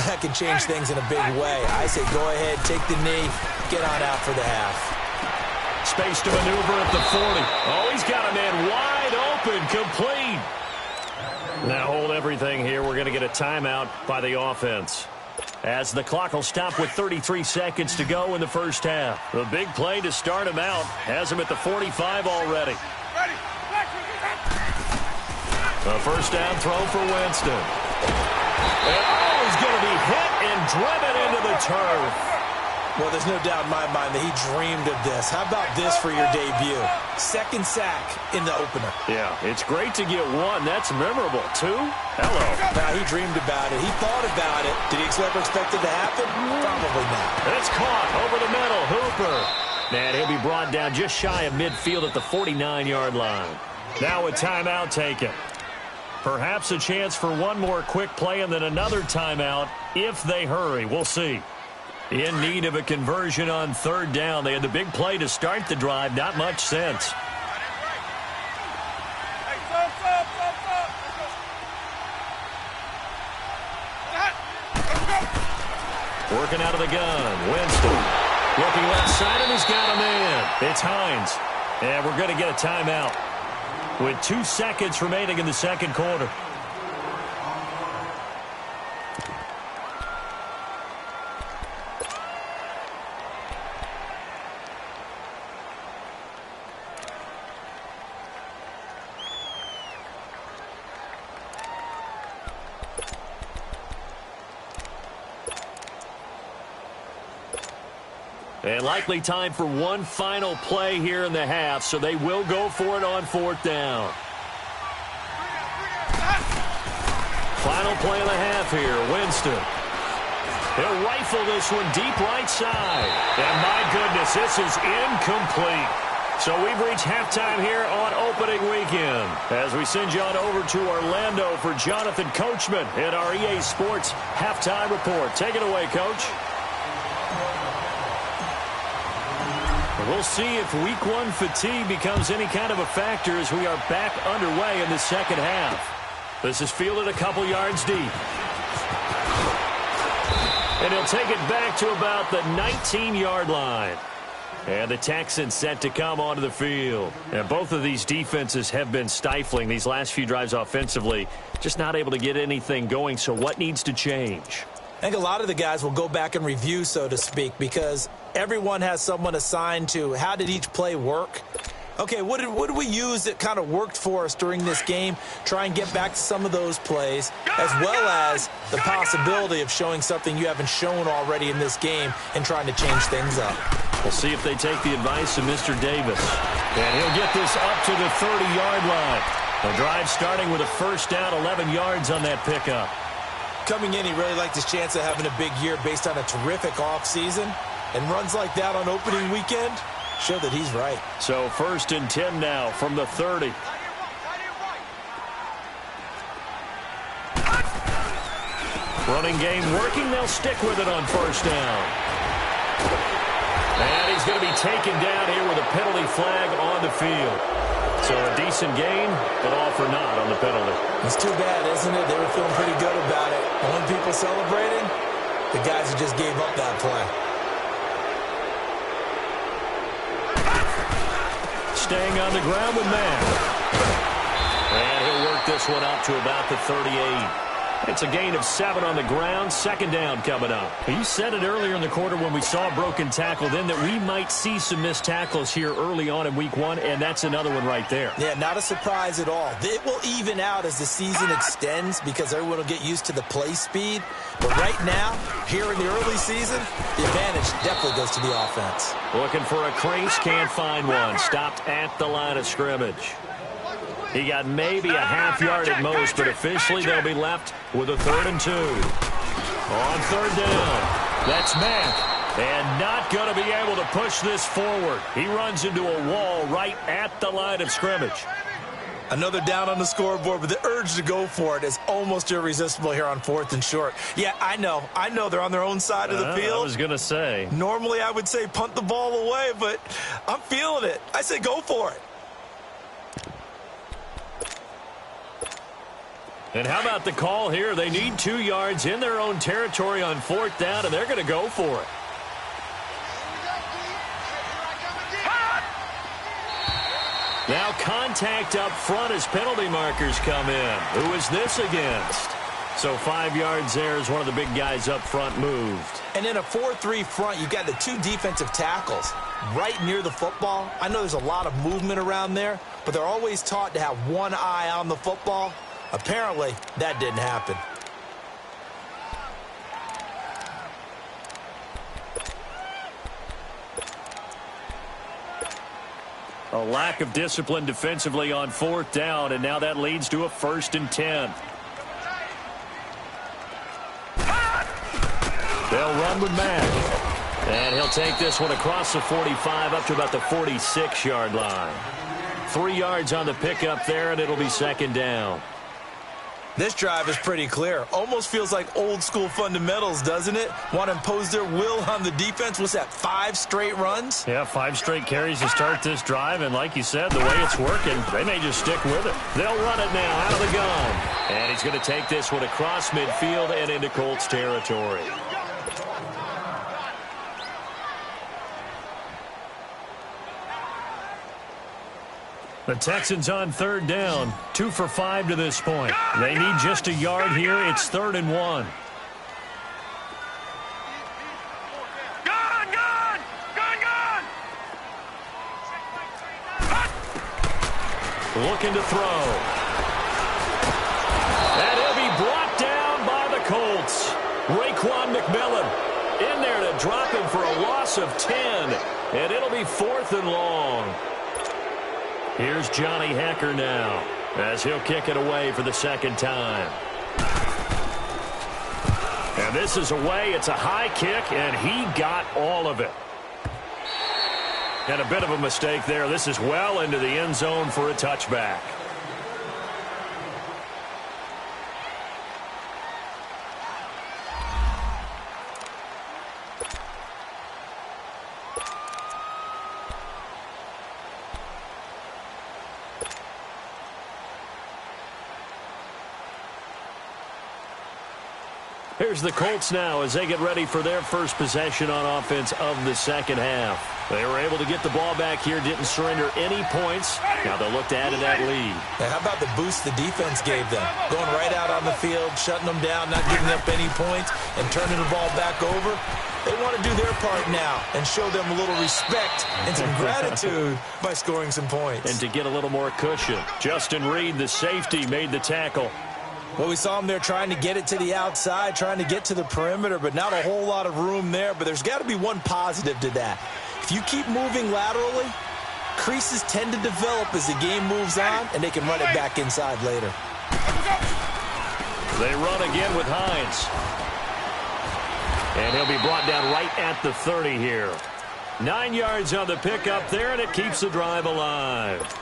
that can change things in a big way. I say go ahead, take the knee, get on out for the half. Space to maneuver at the 40. Oh, he's got a man wide open, complete. Now hold everything here. We're going to get a timeout by the offense, as the clock will stop with 33 seconds to go in the first half. The big play to start him out has him at the 45 already. A first down throw for Winston. And he's going to be hit and driven into the turf. Well, there's no doubt in my mind that he dreamed of this. How about this for your debut? Second sack in the opener. Yeah, it's great to get one. That's memorable. Two? Hello. Now, he dreamed about it. He thought about it. Did he ever expect it to happen? Probably not. It's caught over the middle. Hooper. And he'll be brought down just shy of midfield at the 49-yard line. Now a timeout taken. Perhaps a chance for one more quick play and then another timeout if they hurry. We'll see. In need of a conversion on third down. They had the big play to start the drive. Not much sense. Working out of the gun. Winston. Looking left side, and he's got a man. It's Hines. And we're going to get a timeout with 2 seconds remaining in the second quarter. And likely time for one final play here in the half, so they will go for it on fourth down. Final play of the half here, Winston. He'll rifle this one deep right side. And my goodness, this is incomplete. So we've reached halftime here on opening weekend, as we send you on over to Orlando for Jonathan Coachman in our EA Sports Halftime Report. Take it away, Coach. We'll see if week one fatigue becomes any kind of a factor as we are back underway in the second half. This is fielded a couple yards deep. And he'll take it back to about the 19-yard line. And the Texans set to come onto the field. And both of these defenses have been stifling these last few drives offensively. Just not able to get anything going. So what needs to change? I think a lot of the guys will go back and review, so to speak, because everyone has someone assigned to how did each play work. Okay, what did we use that kind of worked for us during this game? Try and get back to some of those plays, as well as the possibility of showing something you haven't shown already in this game and trying to change things up. We'll see if they take the advice of Mr. Davis. And he'll get this up to the 30-yard line. The drive starting with a first down, 11 yards on that pickup. Coming in, he really liked his chance of having a big year based on a terrific offseason. And runs like that on opening weekend show that he's right. So 1st and 10 now from the 30. Running game working. They'll stick with it on first down. And he's going to be taken down here with a penalty flag on the field. So a decent gain, but all for naught on the penalty. It's too bad, isn't it? They were feeling pretty good about it. The one people celebrating, the guys who just gave up that play. Staying on the ground with Matt. And he'll work this one out to about the 38. It's a gain of 7 on the ground. Second down coming up. You said it earlier in the quarter when we saw a broken tackle then that we might see some missed tackles here early on in week 1, and that's another one right there. Yeah, not a surprise at all. It will even out as the season extends because everyone will get used to the play speed. But right now, here in the early season, the advantage definitely goes to the offense. Looking for a crease, can't find one. Stopped at the line of scrimmage. He got maybe a half yard at most, but officially they'll be left with a 3rd and 2. On 3rd down, that's Mack, and not going to be able to push this forward. He runs into a wall right at the line of scrimmage. Another down on the scoreboard, but the urge to go for it is almost irresistible here on 4th and short. Yeah, I know they're on their own side of the field. I was going to say. Normally I would say punt the ball away, but I'm feeling it. I say go for it. And how about the call here? They need 2 yards in their own territory on 4th down, and they're going to go for it. Now contact up front as penalty markers come in. Who is this against? So 5 yards there as one of the big guys up front moved. And in a 4-3 front, you've got the 2 defensive tackles right near the football. I know there's a lot of movement around there, but they're always taught to have one eye on the football. Apparently, that didn't happen. A lack of discipline defensively on 4th down, and now that leads to a 1st and 10. They'll run with Mack. And he'll take this one across the 45 up to about the 46-yard line. 3 yards on the pickup there, and it'll be 2nd down. This drive is pretty clear. Almost feels like old-school fundamentals, doesn't it? Want to impose their will on the defense. What's that, 5 straight runs? Yeah, 5 straight carries to start this drive, and like you said, the way it's working, they may just stick with it. They'll run it now out of the gun. And he's going to take this one across midfield and into Colts territory. The Texans on 3rd down, 2 for 5 to this point. They need just a yard here. It's 3rd and 1. Looking to throw. And he'll be brought down by the Colts. Raekwon McMillan in there to drop him for a loss of 10. And it'll be 4th and long. Here's Johnny Hecker now as he'll kick it away for the 2nd time. And this is away. It's a high kick, and he got all of it. And a bit of a mistake there. This is well into the end zone for a touchback. Here's the Colts now as they get ready for their first possession on offense of the 2nd half. They were able to get the ball back here, didn't surrender any points. Now they'll look to add to that lead. Now how about the boost the defense gave them? Going right out on the field, shutting them down, not giving up any points, and turning the ball back over. They want to do their part now and show them a little respect and some gratitude by scoring some points. And to get a little more cushion. Justin Reed, the safety, made the tackle. Well, we saw him there trying to get it to the outside, trying to get to the perimeter, but not a whole lot of room there. But there's got to be one positive to that. If you keep moving laterally, creases tend to develop as the game moves on, and they can run it back inside later. They run again with Hines. And he'll be brought down right at the 30 here. 9 yards on the pickup there, and it keeps the drive alive.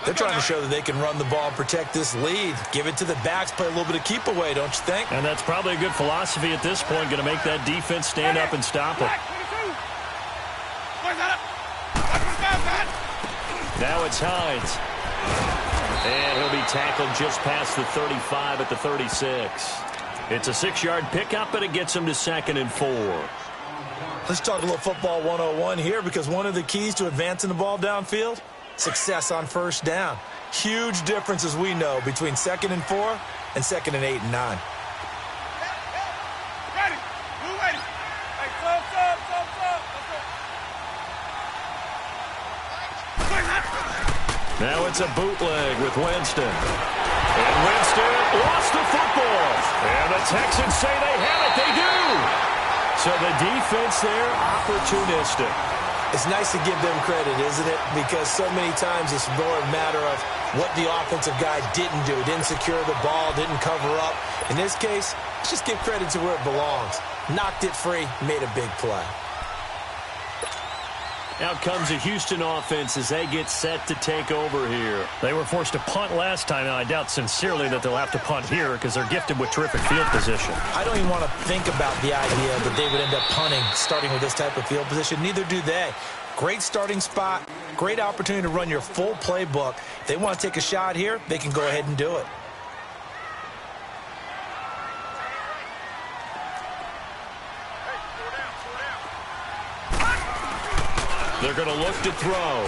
They're trying to show that they can run the ball and protect this lead. Give it to the backs, play a little bit of keep away, don't you think? And that's probably a good philosophy at this point, going to make that defense stand up and stop it. Now it's Hines. And he'll be tackled just past the 35 at the 36. It's a 6-yard pickup, and it gets him to 2nd and 4. Let's talk a little football 101 here, because one of the keys to advancing the ball downfield, success on 1st down. Huge difference, as we know, between 2nd and 4 and 2nd and 8 and 9. Ready. Move ready. Hey, sub. Now it's a bootleg with Winston. And Winston lost the football. And the Texans say they have it. They do. So the defense there, opportunistic. It's nice to give them credit, isn't it? Because so many times it's more a matter of what the offensive guy didn't do. Didn't secure the ball, didn't cover up. In this case, let's just give credit to where it belongs. Knocked it free, made a big play. Out comes the Houston offense as they get set to take over here. They were forced to punt last time, and I doubt sincerely that they'll have to punt here because they're gifted with terrific field position. I don't even want to think about the idea that they would end up punting starting with this type of field position. Neither do they. Great starting spot, great opportunity to run your full playbook. If they want to take a shot here, they can go ahead and do it. They're going to look to throw.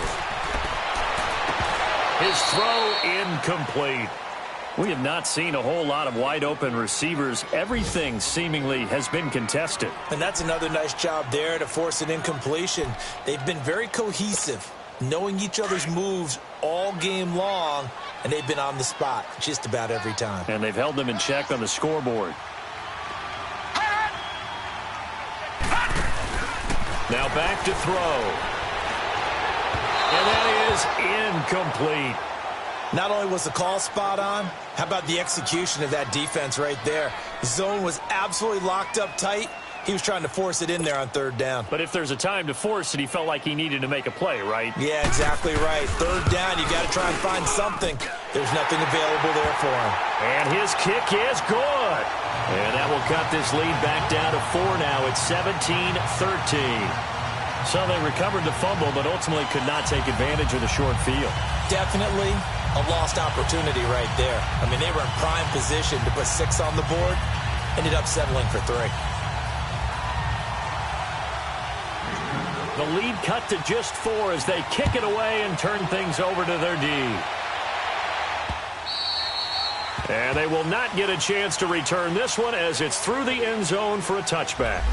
His throw incomplete. We have not seen a whole lot of wide-open receivers. Everything seemingly has been contested. And that's another nice job there to force an incompletion. They've been very cohesive, knowing each other's moves all game long, and they've been on the spot just about every time. And they've held them in check on the scoreboard. Now back to throw. And that is incomplete. Not only was the call spot on, how about the execution of that defense right there? The zone was absolutely locked up tight. He was trying to force it in there on 3rd down. But if there's a time to force it, he felt like he needed to make a play, right? Yeah, exactly right. 3rd down, you got to try and find something. There's nothing available there for him. And his kick is good. And that will cut this lead back down to 4 now. It's 17-13. So they recovered the fumble, but ultimately could not take advantage of the short field. Definitely a lost opportunity right there. I mean, they were in prime position to put 6 on the board. Ended up settling for 3. The lead cut to just 4 as they kick it away and turn things over to their D. And they will not get a chance to return this one as it's through the end zone for a touchback.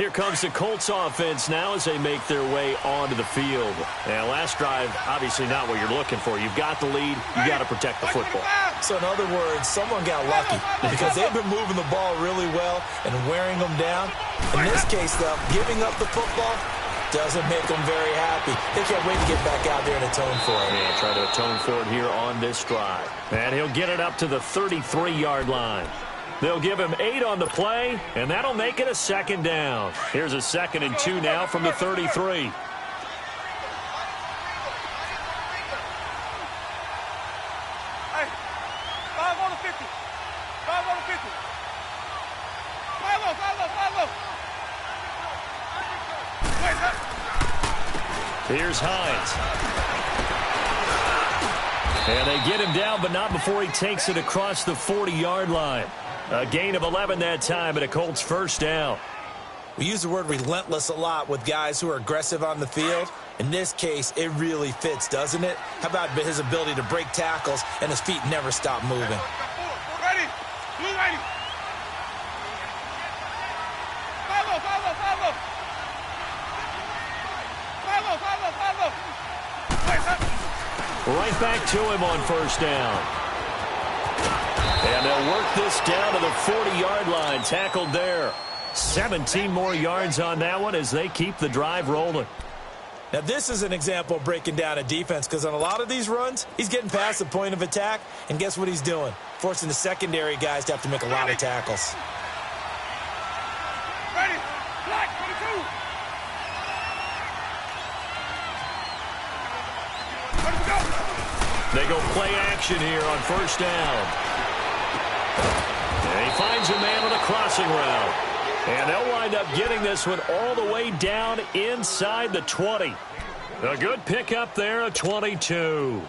Here comes the Colts offense now as they make their way onto the field. Now, last drive, obviously not what you're looking for. You've got the lead. You got to protect the football. So, in other words, someone got lucky because they've been moving the ball really well and wearing them down. In this case, though, giving up the football doesn't make them very happy. They can't wait to get back out there and atone for it. Yeah, try to atone for it here on this drive. And he'll get it up to the 33-yard line. They'll give him 8 on the play, and that'll make it a 2nd down. Here's a 2nd and 2 now from the 33. Hey, 5 on the 50. 5 on the 50. 5 low. Here's Hines. And they get him down, but not before he takes it across the 40-yard line. A gain of 11 that time, and a Colts 1st down. We use the word relentless a lot with guys who are aggressive on the field. In this case, it really fits, doesn't it? How about his ability to break tackles and his feet never stop moving? Ready. Blue ready. 5 low. 5 low. Right back to him on 1st down. And they'll work this down to the 40-yard line. Tackled there. 17 more yards on that one as they keep the drive rolling. Now, this is an example of breaking down a defense because on a lot of these runs, he's getting past the point of attack, and guess what he's doing? Forcing the secondary guys to have to make a lot of tackles. Ready. Black 22. They go play action here on 1st down. And he finds a man on a crossing route. And they'll wind up getting this one all the way down inside the 20. A good pickup there, a 22.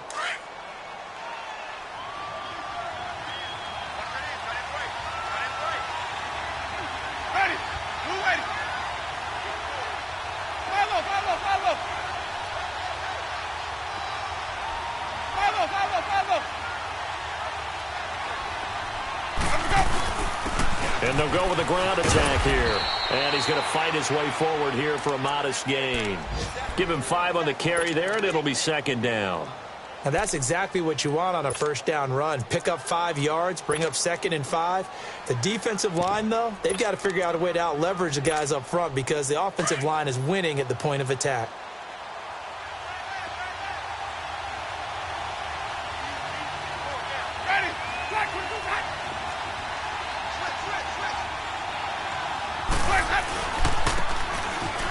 And they'll go with the ground attack here. And he's going to fight his way forward here for a modest gain. Give him 5 on the carry there, and it'll be second down. And that's exactly what you want on a first down run. Pick up 5 yards, bring up 2nd and 5. The defensive line, though, they've got to figure out a way to out-leverage the guys up front because the offensive line is winning at the point of attack.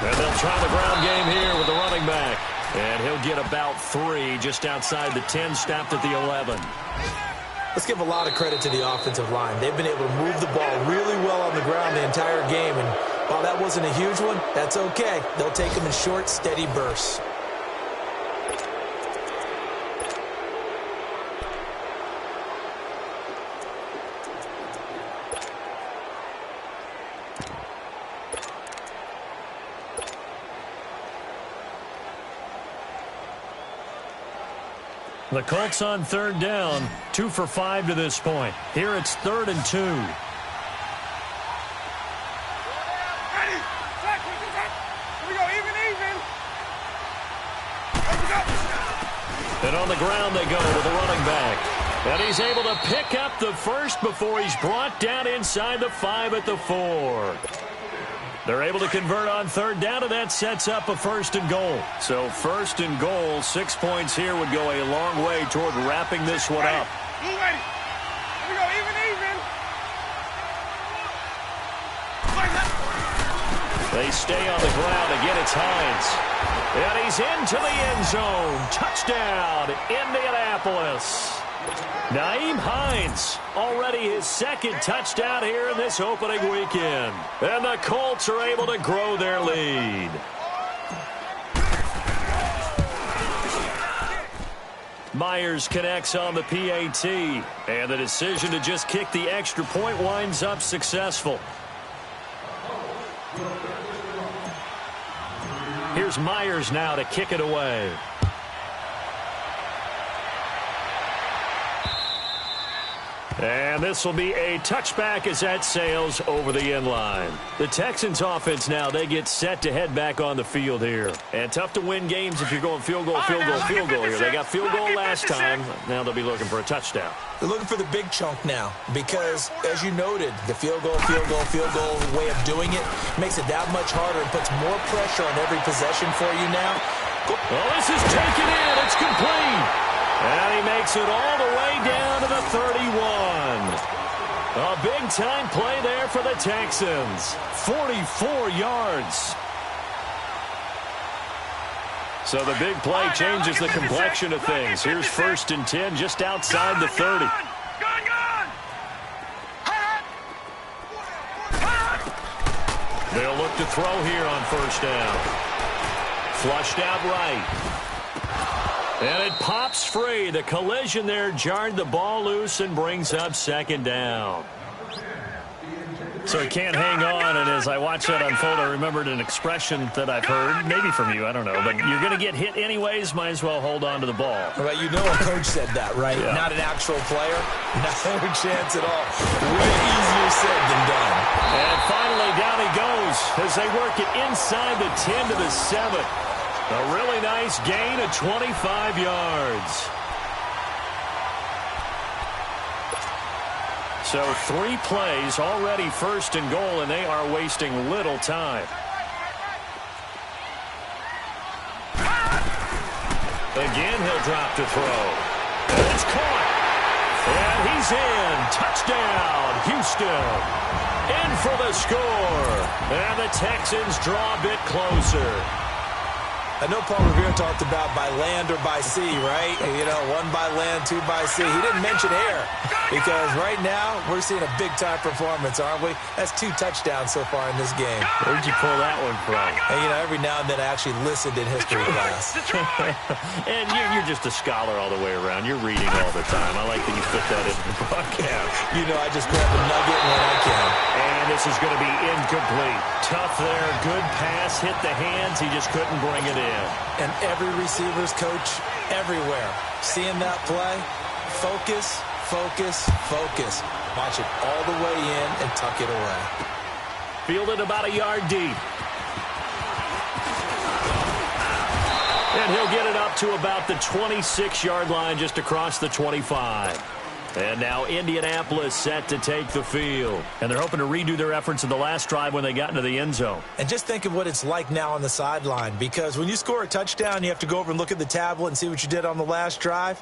And they'll try the ground game here with the running back. And he'll get about 3 just outside the 10, stopped at the 11. Let's give a lot of credit to the offensive line. They've been able to move the ball really well on the ground the entire game. And while that wasn't a huge one, that's okay. They'll take them in short, steady bursts. The Colts on 3rd down, 2 for 5 to this point. Here it's 3rd and 2. And on the ground they go with the running back. And he's able to pick up the first before he's brought down inside the 5 at the 4. They're able to convert on 3rd down, and that sets up a 1st and goal. So 1st and goal, 6 points here would go a long way toward wrapping this one up. They stay on the ground. Again, it's Hines. And he's into the end zone. Touchdown, Indianapolis. Nyheim Hines, already his 2nd touchdown here in this opening weekend. And the Colts are able to grow their lead. Myers connects on the PAT. And the decision to just kick the extra point winds up successful. Here's Myers now to kick it away. And this will be a touchback as that sails over the end line. The Texans offense now, they get set to head back on the field here. And tough to win games if you're going field goal here. They got field goal last time. Now they'll be looking for a touchdown. They're looking for the big chunk now because, as you noted, the field goal way of doing it makes it that much harder and puts more pressure on every possession for you now. Well, this is taken in. It's complete. And he makes it all the way down to the 31. A big-time play there for the Texans. 44 yards. So the big play changes the complexion of things. Here's 1st and 10 just outside the 30. They'll look to throw here on 1st down. Flushed out right. And it pops free. The collision there jarred the ball loose and brings up 2nd down. So he can't hang on, and as I watched that unfold, I remembered an expression that I've heard, maybe from you, I don't know, but you're going to get hit anyways, might as well hold on to the ball. Right, you know a coach said that, right? Yeah. Not an actual player. No chance at all. Way easier said than done. And finally, down he goes as they work it inside the 10 to the 7. A really nice gain of 25 yards. So 3 plays, already 1st and goal, and they are wasting little time. Again, he'll drop to throw. And it's caught. And he's in. Touchdown, Houston. In for the score. And the Texans draw a bit closer. I know Paul Revere talked about by land or by sea, right? You know, 1 by land, 2 by sea. He didn't mention air because right now we're seeing a big-time performance, aren't we? That's 2 touchdowns so far in this game. Where'd you pull that one from? And, you know, every now and then I actually listened in history class. And you're just a scholar all the way around. You're reading all the time. I like that you put that in the broadcast. You know, I just grab a nugget when I can. And this is going to be incomplete. Tough there. Good pass. Hit the hands. He just couldn't bring it in. And every receiver's coach everywhere seeing that play, focus, focus, focus. Watch it all the way in and tuck it away. Fielded about a yard deep. And he'll get it up to about the 26-yard line, just across the 25. And now Indianapolis set to take the field. And they're hoping to redo their efforts in the last drive when they got into the end zone. And just think of what it's like now on the sideline, because when you score a touchdown, you have to go over and look at the tablet and see what you did on the last drive.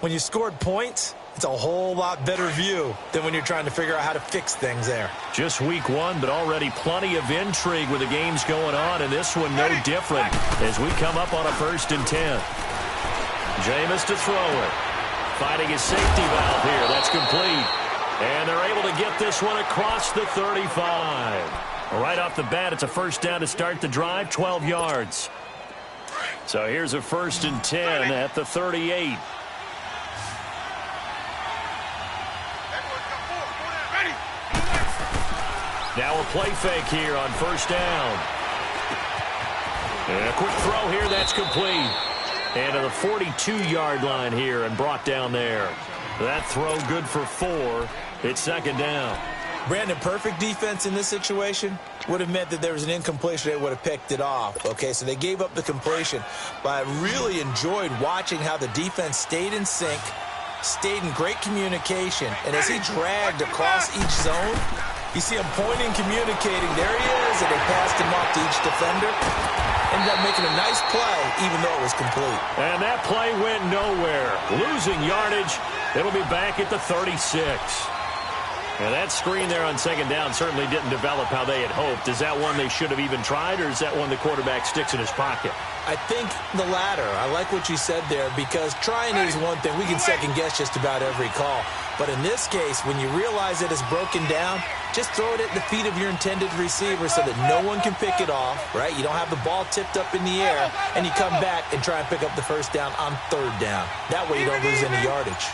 When you scored points, it's a whole lot better view than when you're trying to figure out how to fix things there. Just week one, but already plenty of intrigue with the games going on, and this one no different as we come up on a 1st and 10. Jameis to throw it. Finding his safety valve here. That's complete. And they're able to get this one across the 35. Right off the bat, it's a 1st down to start the drive, 12 yards. So here's a 1st and 10 at the 38. Now a play fake here on 1st down. And a quick throw here, that's complete. And to the 42-yard line here and brought down there. That throw good for 4. It's 2nd down. Brandon, perfect defense in this situation would have meant that there was an incompletion. They would have picked it off. Okay, so they gave up the completion. But I really enjoyed watching how the defense stayed in sync, stayed in great communication. And as he dragged across each zone, you see him pointing, communicating. There he is, and they passed him off to each defender. Ended up making a nice play, even though it was complete. And that play went nowhere. Losing yardage. It'll be back at the 36. And that screen there on 2nd down certainly didn't develop how they had hoped. Is that one they should have even tried, or is that one the quarterback sticks in his pocket? I think the latter. I like what you said there, because trying is one thing. We can second-guess just about every call. But in this case, when you realize that it's broken down, just throw it at the feet of your intended receiver so that no one can pick it off, right? You don't have the ball tipped up in the air, and you come back and try and pick up the 1st down on 3rd down. That way you don't lose any yardage.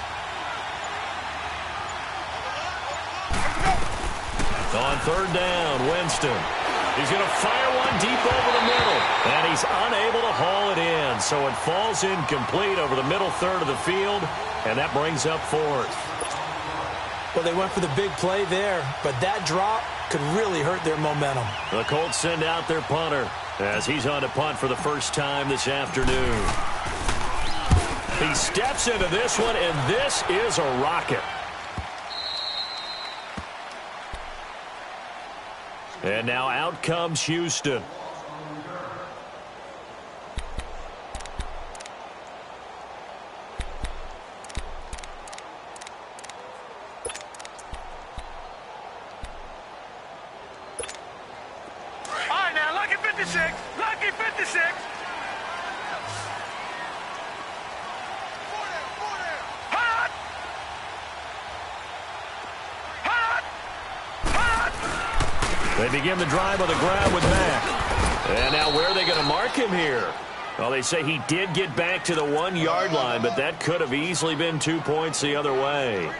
On 3rd down, Winston. He's going to fire one deep over the middle, and he's unable to haul it in. So it falls incomplete over the middle third of the field, and that brings up 4th. Well, they went for the big play there, but that drop could really hurt their momentum. The Colts send out their punter as he's on to punt for the 1st time this afternoon. He steps into this one, and this is a rocket. And now out comes Houston. They begin the drive on the ground with Mack. And now where are they going to mark him here? Well, they say he did get back to the 1-yard line, but that could have easily been 2 points the other way.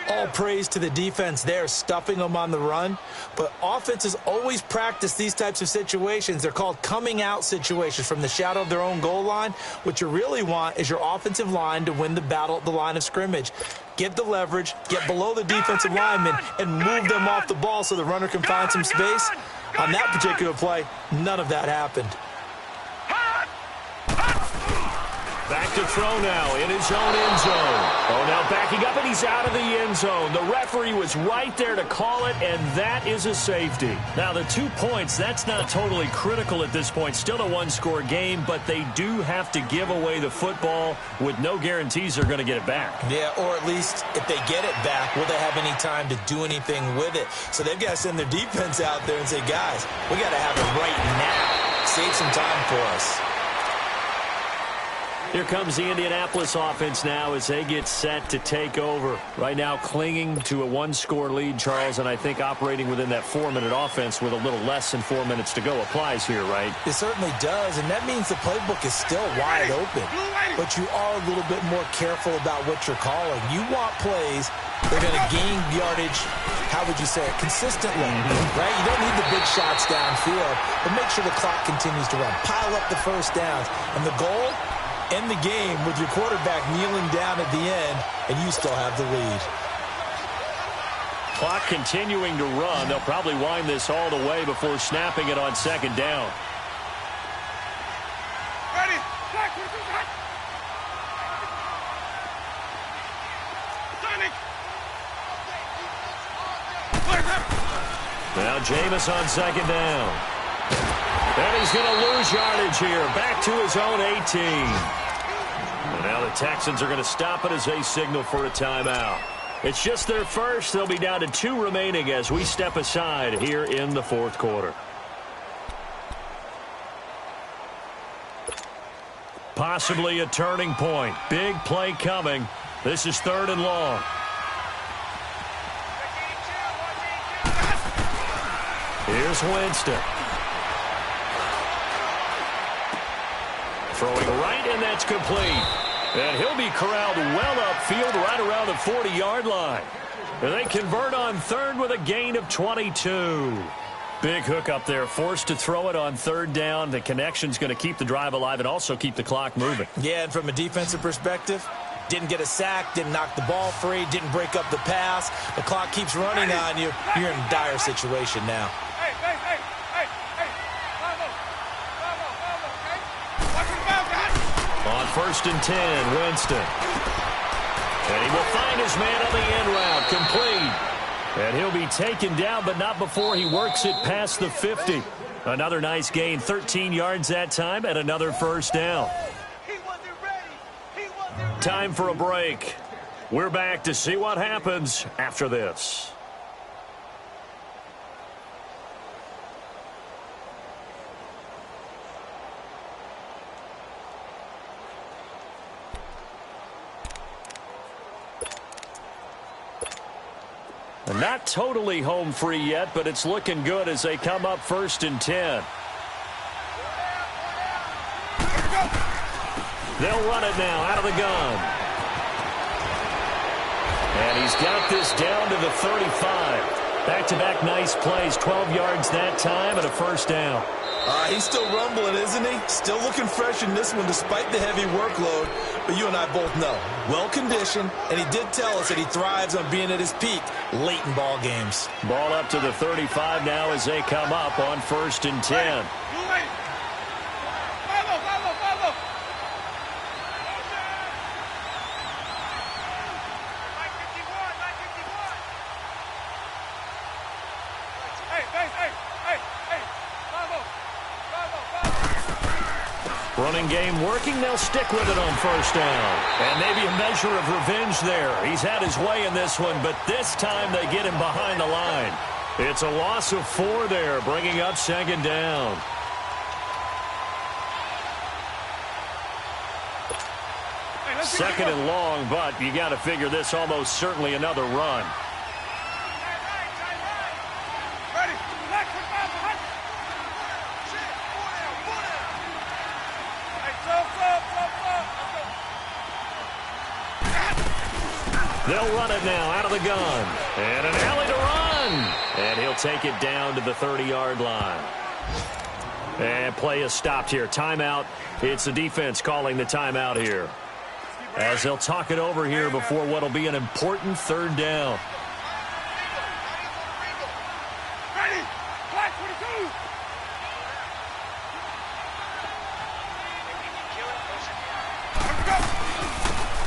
All praise to the defense there, stuffing them on the run. But offenses always practice these types of situations. They're called coming out situations from the shadow of their own goal line. What you really want is your offensive line to win the battle at the line of scrimmage. Get the leverage, get below the defensive lineman, and move them off the ball so the runner can find some space. On that particular play, none of that happened. Back to throw now in his own end zone. Oh, now backing up, and he's out of the end zone. The referee was right there to call it, and that is a safety. Now, the 2 points, that's not totally critical at this point. Still a one-score game, but they do have to give away the football with no guarantees they're going to get it back. Yeah, or at least if they get it back, will they have any time to do anything with it? So they've got to send their defense out there and say, guys, we got to have it right now. Save some time for us. Here comes the Indianapolis offense now as they get set to take over. Right now clinging to a one-score lead, Charles, and I think operating within that 4-minute offense with a little less than 4 minutes to go applies here, right? It certainly does, and that means the playbook is still wide open. But you are a little bit more careful about what you're calling. You want plays that are going to gain yardage, how would you say it, consistently, right? You don't need the big shots downfield, but make sure the clock continues to run. Pile up the first downs, and the goal end the game with your quarterback kneeling down at the end, and you still have the lead. Clock continuing to run. They'll probably wind this all the way before snapping it on second down. Ready? Now Jameis on second down. And he's going to lose yardage here. Back to his own 18. And now the Texans are going to stop it as they signal for a timeout. It's just their first. They'll be down to 2 remaining as we step aside here in the fourth quarter. Possibly a turning point. Big play coming. This is 3rd and long. Here's Winston. Throwing right, and that's complete. And he'll be corralled well upfield right around the 40-yard line. And they convert on 3rd with a gain of 22. Big hook up there, forced to throw it on 3rd down. The connection's going to keep the drive alive and also keep the clock moving. Yeah, and from a defensive perspective, didn't get a sack, didn't knock the ball free, didn't break up the pass. The clock keeps running on you. You're in a dire situation now. On 1st and 10, Winston. And he will find his man on the end route, complete. And he'll be taken down, but not before he works it past the 50. Another nice gain, 13 yards that time, and another first down. Time for a break. We're back to see what happens after this. Not totally home free yet, but it's looking good as they come up 1st and 10. They'll run it now out of the gun. And he's got this down to the 35. Back-to-back nice plays, 12 yards that time and a first down. He's still rumbling, isn't he? Still looking fresh in this one despite the heavy workload. But you and I both know, well-conditioned, and he did tell us that he thrives on being at his peak late in ball games. Ball up to the 35 now as they come up on 1st and 10. Running game working. They'll stick with it on 1st down. And maybe a measure of revenge there. He's had his way in this one, but this time they get him behind the line. It's a loss of 4 there, bringing up 2nd down. Second and long, but you got to figure this almost certainly another run. They'll run it now out of the gun. And an alley to run. And he'll take it down to the 30-yard line. And play is stopped here. Timeout. It's the defense calling the timeout here, as they'll talk it over here before what will be an important 3rd down.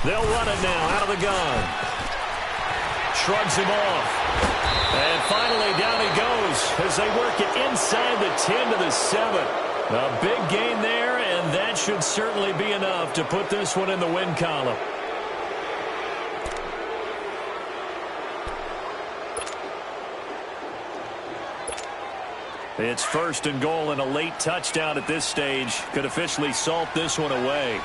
They'll run it now out of the gun. Shrugs him off. And finally down he goes as they work it inside the 10 to the 7. A big gain there, and that should certainly be enough to put this one in the win column. It's 1st and goal, and a late touchdown at this stage could officially salt this one away.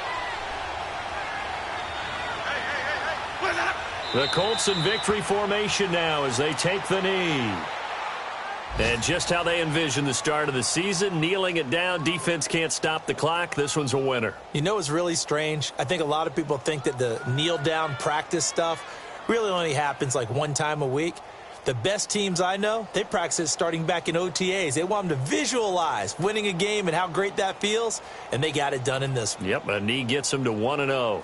The Colts in victory formation now as they take the knee. And just how they envision the start of the season, kneeling it down, defense can't stop the clock. This one's a winner. You know what's really strange? I think a lot of people think that the kneel-down practice stuff really only happens like 1 time a week. The best teams I know, they practice it starting back in OTAs. They want them to visualize winning a game and how great that feels, and they got it done in this one. Yep, a knee gets them to 1-0.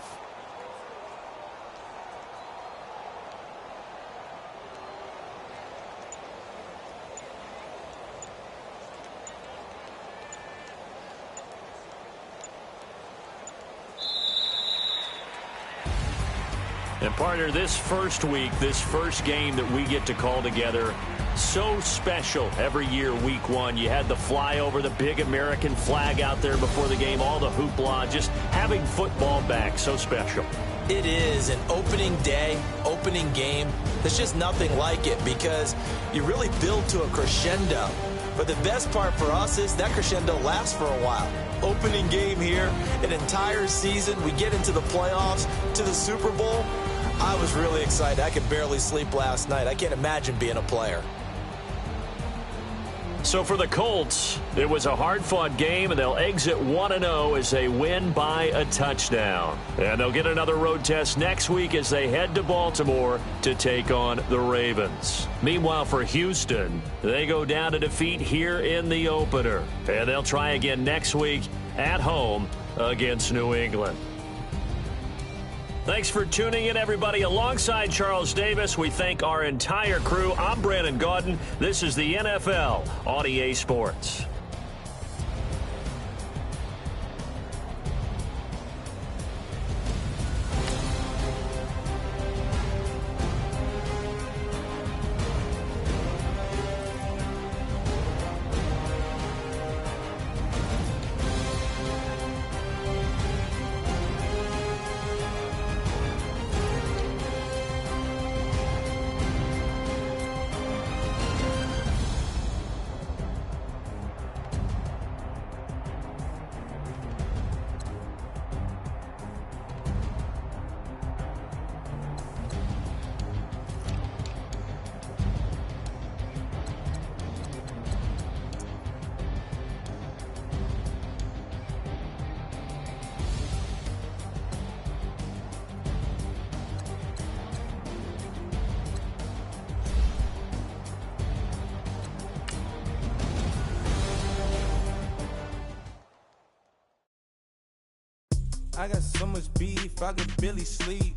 And partner, this first week, this first game that we get to call together, so special every year, week one. You had the flyover, the big American flag out there before the game, all the hoopla, just having football back, so special. It is an opening day, opening game. There's just nothing like it because you really build to a crescendo. But the best part for us is that crescendo lasts for a while. Opening game here, an entire season. We get into the playoffs, to the Super Bowl. I was really excited. I could barely sleep last night. I can't imagine being a player. So for the Colts, it was a hard-fought game, and they'll exit 1-0 as they win by a touchdown. And they'll get another road test next week as they head to Baltimore to take on the Ravens. Meanwhile, for Houston, they go down to defeat here in the opener. And they'll try again next week at home against New England. Thanks for tuning in, everybody. Alongside Charles Davis, we thank our entire crew. I'm Brandon Gaudin. This is the NFL on EA Sports. I got so much beef, I could barely sleep.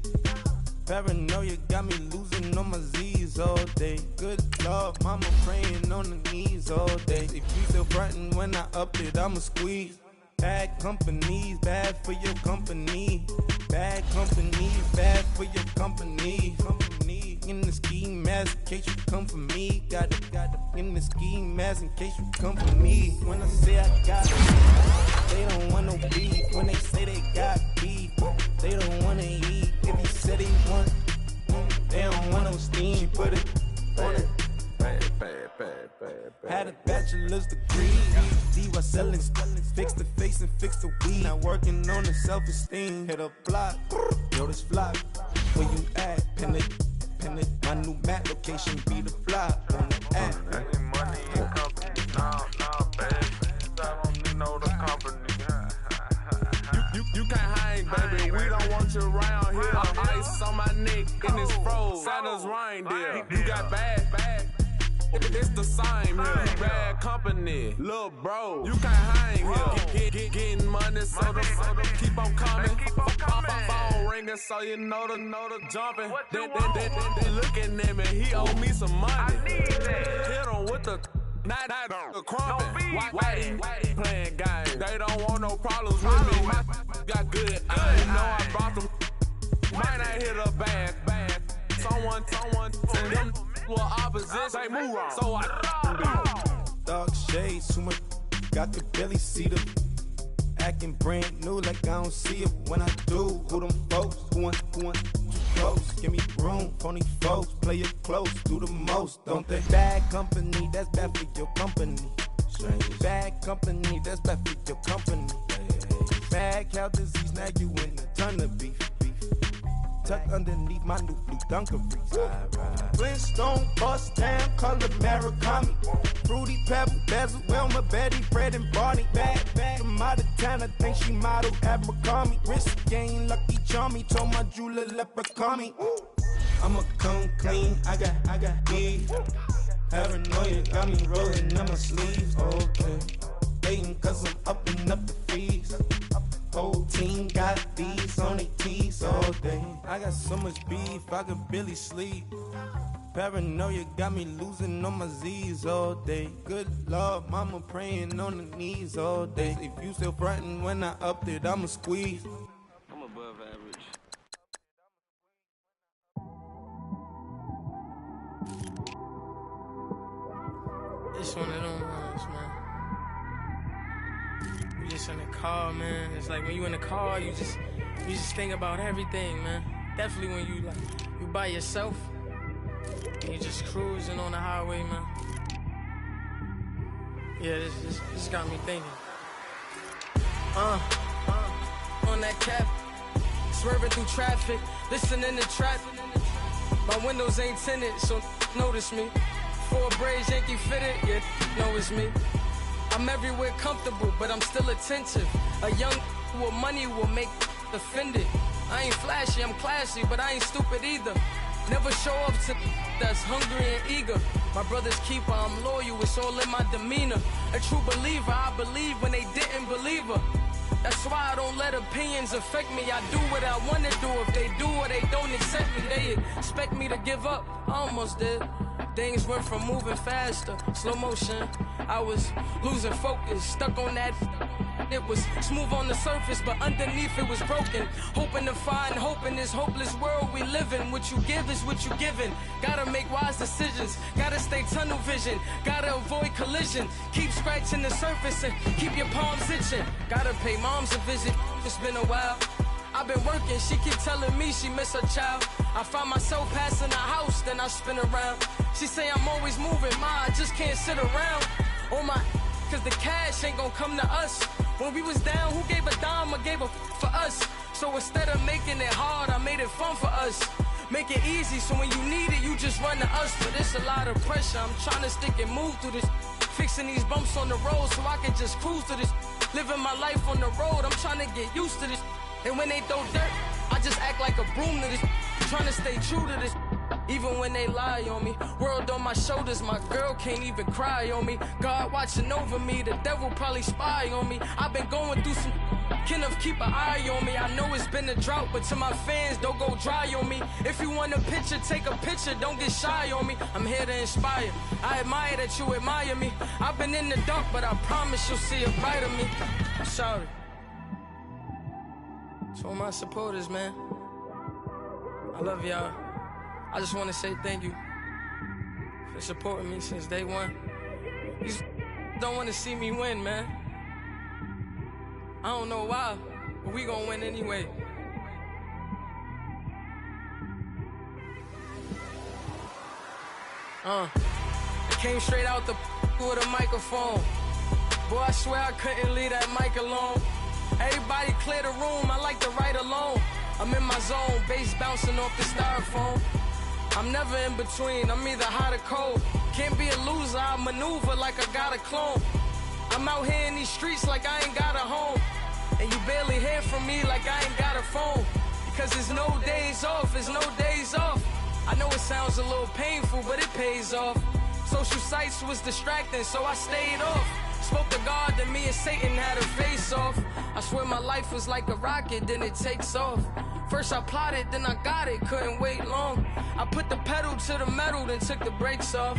Paranoia got me losing on my Z's all day. Good Lord, mama praying on the knees all day. If you still frontin' when I up it, I'ma squeeze. Bad companies, bad for your company. Bad companies, bad for your company. In the ski mask in case you come for me. Got it in the ski mask in case you come for me. When I say I got it, they don't want no beef. When they say they got beef, they don't wanna eat. If he said he want, they don't want no steam. She put it on it. Had a bachelor's degree, DY selling, fix the face and fix the weed. Now working on the self-esteem. Hit a block, yo this flock. Where you at? Pin it. My new map location be the fly on the app. Any money in company, nah, baby. I don't need no the company. You can't hang, baby. We don't want you around here. Ice on my neck in this froze. Santa's reindeer. You got bad. It's the same here. Bad company, little bro. You can't hang here. Getting money, so the keep on coming. Phone ringing, so you know the jumping. They looking at me, he owe me some money. Hit him with the not the crumping. Whitey playing games. They don't want no problems with me. Got good. I know I brought them. Might not hit a bad. Someone, and them were opposition. They move wrong. So I dark shades, too much. Got the belly see them. Acting brand new like I don't see it when I do. Who them folks? Who want too close? Give me room, phony folks. Play it close, do the most, don't they? Bad company, that's bad for your company. Bad company, that's bad for your company. Bad cow disease, now you in a ton of beef. Tuck underneath my new blue Dunkarees. Flintstone, bust down, color Murakami. Fruity Pebble, Bezel, Wilma, Betty, Fred, and Barney. Bad, from out of town, I think she modeled at McCarmy. Wrist game, lucky charmy, told my jeweler, leprechaun me. I'ma come clean, I got beef. Paranoia got me rolling on my sleeves, okay. Hating cause I'm upping up the fees. Whole team got these on their tees all day. I got so much beef, I could barely sleep. Paranoia got me losing on my Z's all day. Good Lord, mama praying on the knees all day. If you still frontin' when I upped it, I'ma squeeze. I'm above average. It's one of them ones, man. You just in the car, man. It's like when you in the car, you just think about everything, man. Definitely when you by yourself and you just cruising on the highway, man. Yeah, this got me thinking. On that cap, swerving through traffic, listening to trap. My windows ain't tinted, so notice me. Four braids, Yankee fitted, yeah, know it's me. I'm everywhere comfortable, but I'm still attentive. A young with money will make offended. I ain't flashy, I'm classy, but I ain't stupid either. Never show up to that's hungry and eager. My brother's keeper, I'm loyal, it's all in my demeanor. A true believer, I believe when they didn't believe her. That's why I don't let opinions affect me. I do what I want to do. If they do or they don't accept me, they expect me to give up. I almost did. Things went from moving faster, slow motion. I was losing focus, stuck on that. It was smooth on the surface, but underneath it was broken. Hoping to find hope in this hopeless world we live in. What you give is what you given. Gotta make wise decisions. Gotta stay tunnel vision. Gotta avoid collision. Keep scratching the surface and keep your palms itching. Gotta pay moms a visit. It's been a while. I've been working, she keep telling me she miss her child. I find myself passing the house, then I spin around. She say I'm always moving, ma, I just can't sit around. Oh my, cause the cash ain't gonna come to us. When we was down, who gave a dime or gave a for us? So instead of making it hard, I made it fun for us. Make it easy, so when you need it, you just run to us. But it's a lot of pressure, I'm trying to stick and move through this. Fixing these bumps on the road so I can just cruise to this. Living my life on the road, I'm trying to get used to this. And when they throw dirt, I just act like a broom to this. Trying to stay true to this. Even when they lie on me. World on my shoulders, my girl can't even cry on me. God watching over me, the devil probably spy on me. I've been going through some, Kenneth keep an eye on me. I know it's been a drought, but to my fans, don't go dry on me. If you want a picture, take a picture, don't get shy on me. I'm here to inspire, I admire that you admire me. I've been in the dark, but I promise you'll see a brighter me. I'm sorry. To all my supporters, man, I love y'all. I just want to say thank you for supporting me since day one. You just don't want to see me win, man. I don't know why, but we gonna win anyway. I came straight out the with a microphone. Boy, I swear I couldn't leave that mic alone. Everybody clear the room, I like to write alone. I'm in my zone, bass bouncing off the styrofoam. I'm never in between, I'm either hot or cold. Can't be a loser, I maneuver like I got a clone. I'm out here in these streets like I ain't got a home. And you barely hear from me like I ain't got a phone. Because there's no days off, there's no days off. I know it sounds a little painful, but it pays off. Social sites was distracting, so I stayed off. Spoke to God, then me and Satan had a face off. I swear my life was like a rocket, then it takes off. First I plotted, then I got it, couldn't wait long. I put the pedal to the metal, then took the brakes off.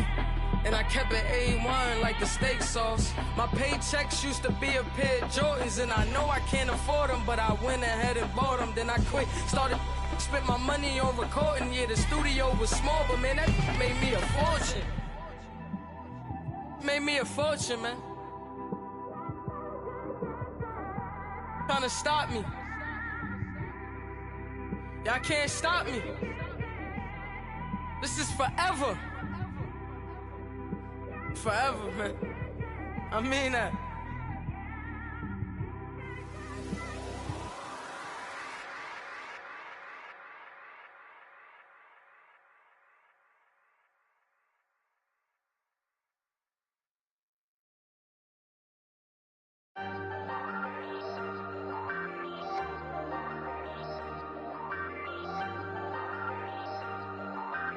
And I kept it A1 like the steak sauce. My paychecks used to be a pair of Jordans, and I know I can't afford them, but I went ahead and bought them. Then I quit, started spent my money on recording. Yeah, the studio was small, but man, that made me a fortune. Made me a fortune, man. Trying to stop me. Y'all can't stop me. This is forever. Forever, man. I mean that.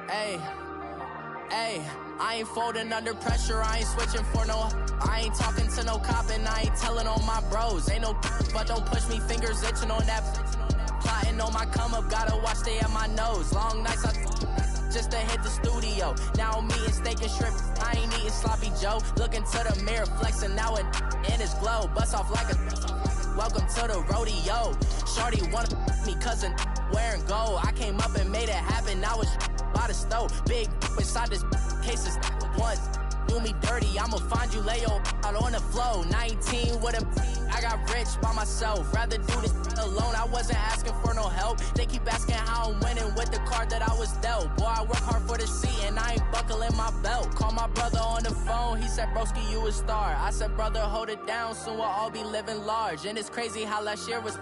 Ayy, I ain't folding under pressure, I ain't switching for no. I ain't talking to no cop and I ain't telling on my bros. Ain't no but don't push me, fingers itching on that. Plotting on my come up, gotta watch stay at my nose. Long nights just to hit the studio. Now I'm eating steak and shrimp, I ain't eating sloppy Joe. Looking to the mirror, flexing now and in his glow. Bust off like a welcome to the rodeo. Shorty wanna me cousin wearing gold. I came up and made it happen, I was by the stove. Big inside this cases once. Do me dirty, I'ma find you, lay your out on the floor. 19 with a I got rich by myself. Rather do this alone, I wasn't asking for no help. They keep asking how I'm winning with the card that I was dealt. Boy, I work hard for the seat and I ain't buckling my belt. Call my brother on the phone, he said, broski, you a star. I said, brother, hold it down, soon we'll all be living large. And it's crazy how last year was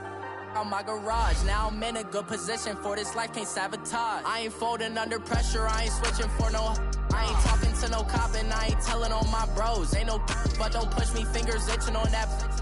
on my garage. Now I'm in a good position for this life, can't sabotage. I ain't folding under pressure, I ain't switching for no. I ain't talking to no cop and I ain't telling on my bros. Ain't no but don't push me, fingers itching on that.